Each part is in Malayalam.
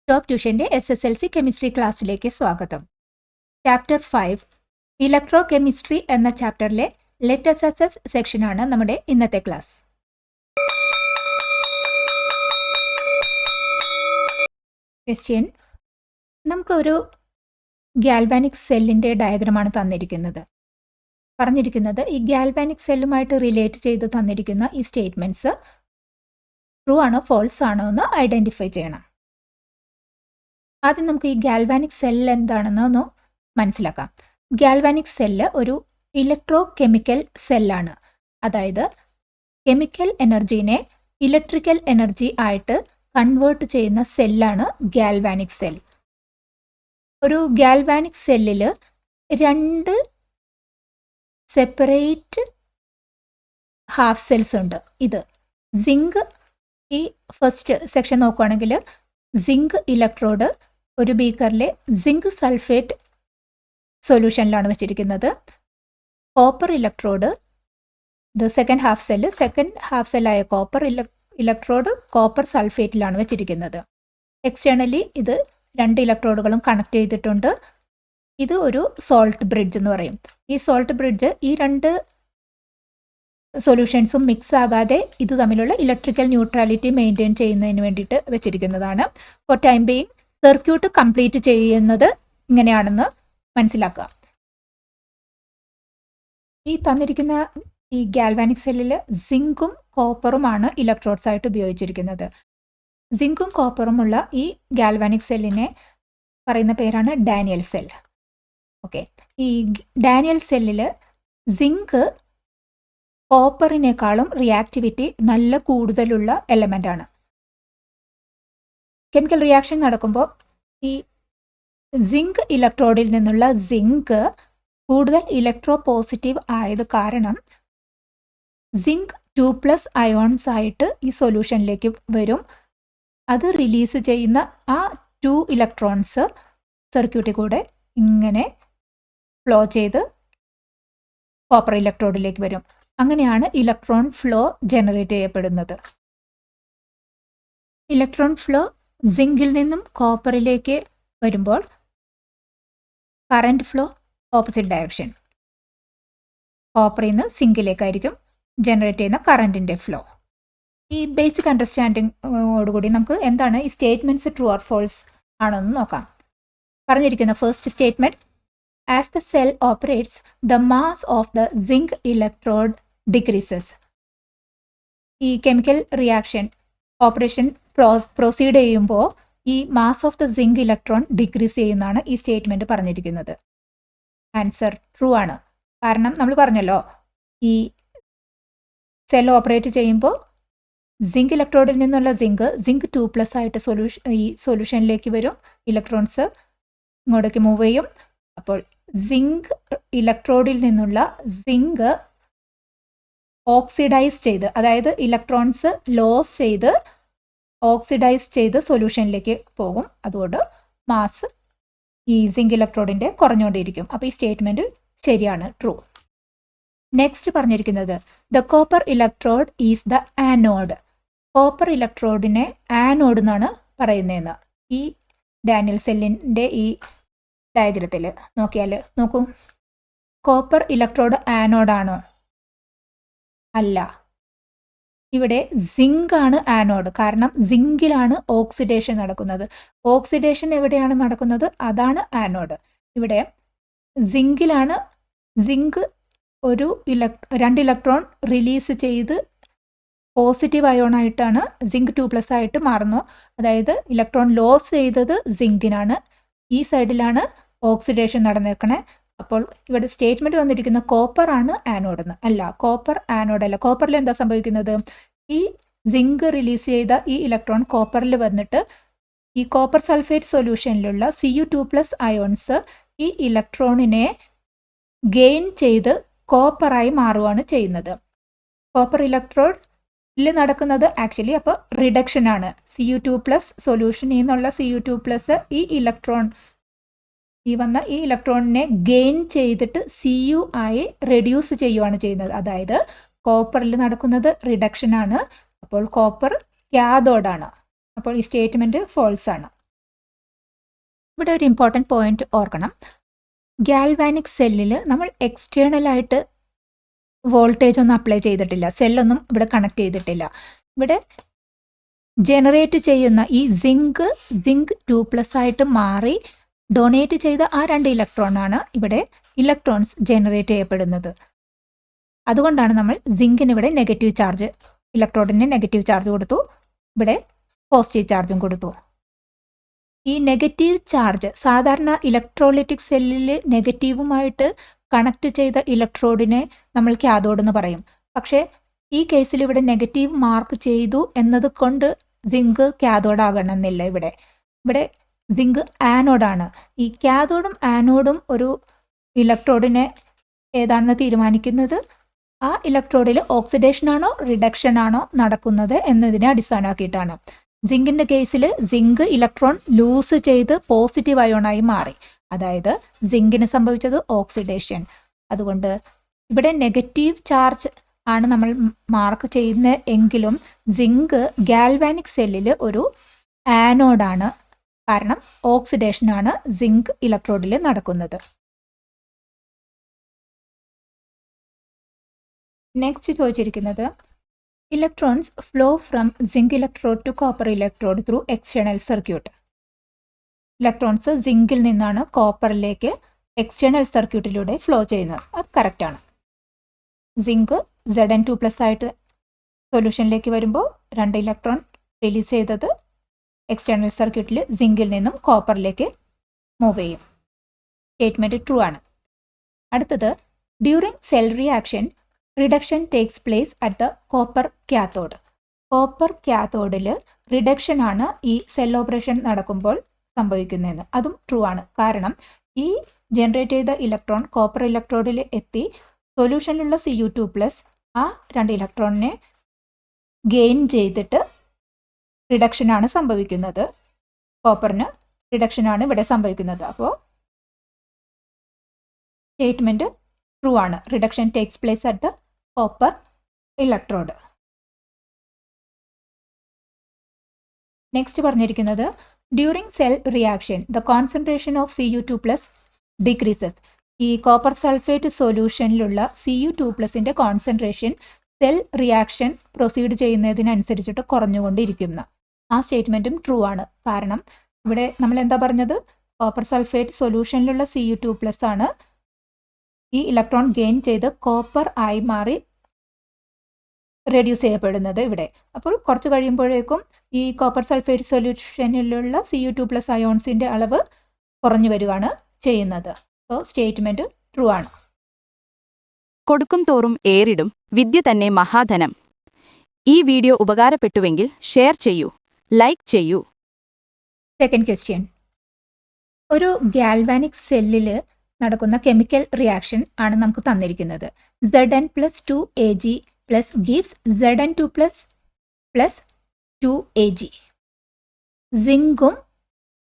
ടോപ്പ് ട്യൂഷന്റെ SSLC കെമിസ്ട്രി ക്ലാസ്സിലേക്ക് സ്വാഗതം. ചാപ്റ്റർ 5 ഇലക്ട്രോ കെമിസ്ട്രി എന്ന ചാപ്റ്ററിലെ ലെറ്റ് us assess സെക്ഷനാണ് നമ്മുടെ ഇന്നത്തെ ക്ലാസ്. ക്വസ്റ്റ്യൻ: നമുക്കൊരു ഗാൽവാനിക് സെല്ലിൻ്റെ ഡയഗ്രമാണ് തന്നിരിക്കുന്നത്. പറഞ്ഞിരിക്കുന്നത് ഈ ഗാൽവാനിക് സെല്ലുമായിട്ട് റിലേറ്റ് ചെയ്ത് തന്നിരിക്കുന്ന ഈ സ്റ്റേറ്റ്മെൻറ്റ്സ് ട്രൂ ആണോ ഫോൾസ് ആണോ എന്ന് ഐഡൻറ്റിഫൈ ചെയ്യണം. ആദ്യം നമുക്ക് ഈ ഗാൽവാനിക് സെല്ല് എന്താണെന്ന് ഒന്ന് മനസ്സിലാക്കാം. ഗാൽവാനിക് സെല്ല് ഒരു ഇലക്ട്രോ കെമിക്കൽ സെല്ലാണ്. അതായത് കെമിക്കൽ എനർജീനെ ഇലക്ട്രിക്കൽ എനർജി ആയിട്ട് കൺവേർട്ട് ചെയ്യുന്ന സെല്ലാണ് ഗാൽവാനിക് സെൽ. ഒരു ഗാൽവാനിക് സെല്ലിൽ രണ്ട് സെപ്പറേറ്റ് ഹാഫ് സെൽസ് ഉണ്ട്. ഇത് സിങ്ക്, ഈ ഫസ്റ്റ് സെക്ഷൻ നോക്കുകയാണെങ്കിൽ സിങ്ക് ഇലക്ട്രോഡ് ഒരു ബീക്കറിലെ സിങ്ക് സൾഫേറ്റ് സൊല്യൂഷനിലാണ് വെച്ചിരിക്കുന്നത്. കോപ്പർ ഇലക്ട്രോഡ്, ഇത് സെക്കൻഡ് ഹാഫ് സെല്ലായ കോപ്പർ ഇലക്ട്രോഡ് കോപ്പർ സൾഫേറ്റിലാണ് വെച്ചിരിക്കുന്നത്. എക്സ്റ്റേണലി ഇത് രണ്ട് ഇലക്ട്രോഡുകളും കണക്ട് ചെയ്തിട്ടുണ്ട്. ഇത് ഒരു സോൾട്ട് ബ്രിഡ്ജ് എന്ന് പറയും. ഈ സോൾട്ട് ബ്രിഡ്ജ് ഈ രണ്ട് സൊല്യൂഷൻസും മിക്സ് ആകാതെ ഇത് തമ്മിലുള്ള ഇലക്ട്രിക്കൽ ന്യൂട്രാലിറ്റി മെയിൻറ്റെയിൻ ചെയ്യുന്നതിന് വേണ്ടിയിട്ട് വെച്ചിരിക്കുന്നതാണ്. For time being circuit complete ചെയ്യുന്നത് ഇങ്ങനെയാണെന്ന് മനസ്സിലാക്കുക. ഈ തന്നിരിക്കുന്ന ഈ ഗാൽവാനിക് സെല്ലിൽ സിങ്കും കോപ്പറുമാണ് ഇലക്ട്രോഡ്സ് ആയിട്ട് ഉപയോഗിച്ചിരിക്കുന്നത്. സിങ്കും കോപ്പറുമുള്ള ഈ ഗാൽവാനിക് സെല്ലിനെ പറയുന്ന പേരാണ് ഡാനിയൽ സെൽ. ഓക്കെ, ഈ ഡാനിയൽ സെല്ലിൽ സിങ്ക് കോപ്പറിനേക്കാളും റിയാക്ടിവിറ്റി നല്ല കൂടുതലുള്ള എലമെൻ്റാണ്. കെമിക്കൽ റിയാക്ഷൻ നടക്കുമ്പോൾ ഈ സിങ്ക് ഇലക്ട്രോഡിൽ നിന്നുള്ള സിങ്ക് കൂടുതൽ ഇലക്ട്രോ പോസിറ്റീവ് ആയത് കാരണം സിങ്ക് 2+ അയോൺസ് ആയിട്ട് ഈ സൊല്യൂഷനിലേക്ക് വരും. അത് റിലീസ് ചെയ്യുന്ന ആ 2 ഇലക്ട്രോൺസ് സർക്യൂട്ടിൽ കൂടെ ഇങ്ങനെ ഫ്ലോ ചെയ്ത് കോപ്പർ ഇലക്ട്രോഡിലേക്ക് വരും. അങ്ങനെയാണ് ഇലക്ട്രോൺ ഫ്ലോ ജനറേറ്റ് ചെയ്യപ്പെടുന്നത്. ഇലക്ട്രോൺ ഫ്ലോ സിങ്കിൽ നിന്നും കോപ്പറിലേക്ക് വരുമ്പോൾ കറണ്ട് ഫ്ലോ ഓപ്പോസിറ്റ് ഡയറക്ഷൻ, കോപ്പറിൽ നിന്ന് സിങ്കിലേക്കായിരിക്കും ജനറേറ്റ് ചെയ്യുന്ന കറണ്ടിൻ്റെ ഫ്ലോ. ഈ ബേസിക് അണ്ടർസ്റ്റാൻഡിങ്ങോടുകൂടി നമുക്ക് എന്താണ് ഈ സ്റ്റേറ്റ്മെൻറ്റ്സ് ട്രൂ ഓർ ഫോൾസ് ആണോ എന്ന് നോക്കാം. പറഞ്ഞിരിക്കുന്ന first statement: as the cell operates the mass of the zinc electrode decreases. ഈ കെമിക്കൽ റിയാക്ഷൻ ഓപ്പറേഷൻ പ്രൊസീഡ് ചെയ്യുമ്പോൾ ഈ mass of the zinc electron decrease ചെയ്യുന്നതാണ് ഈ സ്റ്റേറ്റ്മെൻറ്റ് പറഞ്ഞിരിക്കുന്നത്. ആൻസർ ട്രൂ ആണ്. കാരണം നമ്മൾ പറഞ്ഞല്ലോ ഈ സെൽ ഓപ്പറേറ്റ് ചെയ്യുമ്പോൾ സിങ്ക് ഇലക്ട്രോഡിൽ നിന്നുള്ള സിങ്ക് 2+ ആയിട്ട് ഈ സൊല്യൂഷനിലേക്ക് വരും. ഇലക്ട്രോൺസ് ഇങ്ങോട്ടേക്ക് മൂവ് ചെയ്യും. അപ്പോൾ സിങ്ക് ഇലക്ട്രോഡിൽ നിന്നുള്ള സിങ്ക് ഓക്സിഡൈസ് ചെയ്ത്, അതായത് ഇലക്ട്രോൺസ് ലോസ് ചെയ്ത് ഓക്സിഡൈസ് ചെയ്ത് സൊല്യൂഷനിലേക്ക് പോകും. അതുകൊണ്ട് മാസ് ഈ സിങ്ക് ഇലക്ട്രോഡിൻ്റെ കുറഞ്ഞുകൊണ്ടിരിക്കും. അപ്പോൾ ഈ സ്റ്റേറ്റ്മെൻറ്റ് ശരിയാണ്, ട്രൂ. നെക്സ്റ്റ് പറഞ്ഞിരിക്കുന്നത് the copper electrode is the anode. Copper ഇലക്ട്രോഡിനെ ആനോഡ് എന്നാണ് പറയുന്നതെന്ന് ഈ ഡാനിയൽ സെല്ലിൻ്റെ ഈ ഡയഗ്രത്തിൽ നോക്കിയാൽ നോക്കൂ. കോപ്പർ ഇലക്ട്രോഡ് ആനോഡാണോ? അല്ല. ഇവിടെ സിങ്ക് ആണ് ആനോഡ്. കാരണം സിങ്കിലാണ് ഓക്സിഡേഷൻ നടക്കുന്നത്. ഓക്സിഡേഷൻ എവിടെയാണ് നടക്കുന്നത്? അതാണ് ആനോഡ്. ഇവിടെ സിങ്കിലാണ് സിങ്ക് ഒരു 2 ഇലക്ട്രോൺ റിലീസ് ചെയ്ത് പോസിറ്റീവ് അയോണായിട്ടാണ് സിങ്ക് 2+ ആയിട്ട് മാറുന്നു. അതായത് ഇലക്ട്രോൺ ലോസ് ചെയ്തത് സിങ്കിനാണ്. ഈ സൈഡിലാണ് ഓക്സിഡേഷൻ നടന്നേക്കണേ. അപ്പോൾ ഇവിടെ സ്റ്റേറ്റ്മെൻറ്റ് വന്നിരിക്കുന്ന കോപ്പർ ആണ് ആനോഡ് എന്ന്. അല്ല, കോപ്പർ ആനോഡ് അല്ല. കോപ്പറിൽ എന്താ സംഭവിക്കുന്നത്? ഈ സിങ്ക് റിലീസ് ചെയ്ത ഈ ഇലക്ട്രോൺ കോപ്പറിൽ വന്നിട്ട് ഈ കോപ്പർ സൾഫേറ്റ് സൊല്യൂഷനിലുള്ള Cu2+ അയോൺസ് ഈ ഇലക്ട്രോണിനെ ഗെയിൻ ചെയ്ത് കോപ്പറായി മാറുകയാണ് ചെയ്യുന്നത്. കോപ്പർ ഇലക്ട്രോഡിൽ നടക്കുന്നത് ആക്ച്വലി അപ്പോൾ റിഡക്ഷനാണ്. Cu2+ സൊല്യൂഷനിൽ നിന്നുള്ള Cu2+ ഈ ഇലക്ട്രോണിനെ ഗെയിൻ ചെയ്തിട്ട് Cu ആയി റെഡ്യൂസ് ചെയ്യുകയാണ് ചെയ്യുന്നത്. അതായത് കോപ്പറിൽ നടക്കുന്നത് റിഡക്ഷനാണ്. അപ്പോൾ കോപ്പർ കാഥോഡാണ്. അപ്പോൾ ഈ സ്റ്റേറ്റ്മെൻറ്റ് ഫോൾസ് ആണ്. ഇവിടെ ഒരു ഇമ്പോർട്ടൻറ്റ് പോയിന്റ് ഓർക്കണം. ഗാൽവാനിക് സെല്ലിൽ നമ്മൾ എക്സ്റ്റേണലായിട്ട് വോൾട്ടേജ് ഒന്നും അപ്ലൈ ചെയ്തിട്ടില്ല, സെല്ലൊന്നും ഇവിടെ കണക്ട് ചെയ്തിട്ടില്ല. ഇവിടെ ജനറേറ്റ് ചെയ്യുന്ന ഈ സിങ്ക് 2+ ആയിട്ട് മാറി ഡൊണേറ്റ് ചെയ്ത ആ 2 ഇലക്ട്രോണാണ് ഇവിടെ ഇലക്ട്രോൺസ് ജനറേറ്റ് ചെയ്യപ്പെടുന്നത്. അതുകൊണ്ടാണ് നമ്മൾ സിങ്കിന് ഇവിടെ നെഗറ്റീവ് ചാർജ്, ഇലക്ട്രോഡിന് നെഗറ്റീവ് ചാർജ് കൊടുത്തു, ഇവിടെ പോസിറ്റീവ് ചാർജും കൊടുത്തു. ഈ നെഗറ്റീവ് ചാർജ് സാധാരണ ഇലക്ട്രോലൈറ്റിക് സെല്ലിൽ നെഗറ്റീവുമായിട്ട് കണക്ട് ചെയ്ത ഇലക്ട്രോഡിനെ നമ്മൾ കാഥോഡ് എന്ന് പറയും. പക്ഷേ ഈ കേസിൽ ഇവിടെ നെഗറ്റീവ് മാർക്ക് ചെയ്തു എന്നത് കൊണ്ട് സിങ്ക് കാഥോഡ് ആകണമെന്നില്ല. ഇവിടെ സിങ്ക് ആനോഡാണ്. ഈ കാഥോഡും ആനോഡും ഒരു ഇലക്ട്രോഡിനെ ഏതാണെന്ന് തീരുമാനിക്കുന്നത് ആ ഇലക്ട്രോഡിൽ ഓക്സിഡേഷൻ ആണോ റിഡക്ഷൻ ആണോ നടക്കുന്നത് എന്നതിനെ അടിസ്ഥാനമാക്കിയിട്ടാണ്. സിങ്കിൻ്റെ കേസിൽ സിങ്ക് ഇലക്ട്രോൺ ലൂസ് ചെയ്ത് പോസിറ്റീവ് അയോണായി മാറി, അതായത് സിങ്കിന് സംഭവിച്ചത് ഓക്സിഡേഷൻ. അതുകൊണ്ട് ഇവിടെ നെഗറ്റീവ് ചാർജ് ആണ് നമ്മൾ മാർക്ക് ചെയ്യുന്നത് എങ്കിലും സിങ്ക് ഗാൽവാനിക് സെല്ലിൽ ഒരു ആനോഡാണ്. കാരണം ഓക്സിഡേഷനാണ് സിങ്ക് ഇലക്ട്രോഡിൽ നടക്കുന്നത്. നെക്സ്റ്റ് ചോദിച്ചിരിക്കുന്നത് electrons flow from zinc electrode to copper electrode through external circuit. Electrons സിങ്കിൽ നിന്നാണ് കോപ്പറിലേക്ക് എക്സ്റ്റേണൽ സർക്യൂട്ടിലൂടെ ഫ്ലോ ചെയ്യുന്നത്. അത് കറക്റ്റാണ്. സിങ്ക് Zn2+ ആയിട്ട് സൊല്യൂഷനിലേക്ക് വരുമ്പോൾ 2 ഇലക്ട്രോൺ റിലീസ് ചെയ്തത് എക്സ്റ്റേണൽ സർക്യൂട്ടിൽ സിങ്കിൽ നിന്നും കോപ്പറിലേക്ക് മൂവ് ചെയ്യും. സ്റ്റേറ്റ്മെൻറ്റ് ട്രൂ ആണ്. അടുത്തത് during cell reaction reduction takes place at the copper cathode. Copper കാത്തോഡിൽ റിഡക്ഷൻ ആണ് ഈ സെൽ ഓപ്പറേഷൻ നടക്കുമ്പോൾ സംഭവിക്കുന്നതെന്ന്. അതും ട്രൂ ആണ്. കാരണം ഈ ജനറേറ്റ് ചെയ്ത ഇലക്ട്രോൺ കോപ്പർ ഇലക്ട്രോഡിൽ എത്തി സൊല്യൂഷനിലുള്ള Cu2+ ആ 2 ഇലക്ട്രോണിനെ ഗെയിൻ ചെയ്തിട്ട് റിഡക്ഷനാണ് സംഭവിക്കുന്നത്. കോപ്പറിന് റിഡക്ഷനാണ് ഇവിടെ സംഭവിക്കുന്നത്. അപ്പോൾ സ്റ്റേറ്റ്മെൻറ്റ് ട്രൂ ആണ്. Reduction takes place at the copper electrode. Next പറഞ്ഞിരിക്കുന്നത് during cell reaction the concentration of Cu2+ decreases. ഈ കോപ്പർ സൾഫേറ്റ് സൊല്യൂഷനിലുള്ള Cu2+ൻ്റെ കോൺസെൻട്രേഷൻ സെൽ റിയാക്ഷൻ പ്രൊസീഡ് ചെയ്യുന്നതിനനുസരിച്ചിട്ട് കുറഞ്ഞുകൊണ്ടിരിക്കുന്നു. ആ സ്റ്റേറ്റ്മെൻറ്റും ട്രൂ ആണ്. കാരണം ഇവിടെ നമ്മൾ എന്താ പറഞ്ഞത്, കോപ്പർ സൾഫേറ്റ് സൊല്യൂഷനിലുള്ള Cu2+ ആണ് ഈ ഇലക്ട്രോൺ ഗെയിൻ ചെയ്ത് കോപ്പർ ആയി മാറി റെഡ്യൂസ് ചെയ്യപ്പെടുന്നത് ഇവിടെ. അപ്പോൾ കുറച്ച് കഴിയുമ്പോഴേക്കും ഈ കോപ്പർ സൾഫേറ്റ് സൊല്യൂഷനിലുള്ള Cu2+ അയോൺസിൻ്റെ അളവ് കുറഞ്ഞു വരികയാണ് ചെയ്യുന്നത്. അപ്പോൾ സ്റ്റേറ്റ്മെൻറ്റ് ട്രൂ ആണ്. കൊടുക്കും തോറും ഏറിടും വിദ്യ തന്നെ മഹാധനം. ഈ വീഡിയോ ഉപകാരപ്പെട്ടുവെങ്കിൽ ഷെയർ ചെയ്യൂ, ലൈക്ക് ചെയ്യൂ. Second question. ഒരു ഗാൽവാനിക് സെല്ലിൽ നടക്കുന്ന കെമിക്കൽ റിയാക്ഷൻ ആണ് നമുക്ക് തന്നിരിക്കുന്നത്. Zn+2Ag gives Zn2+ 2Ag. സിങ്കും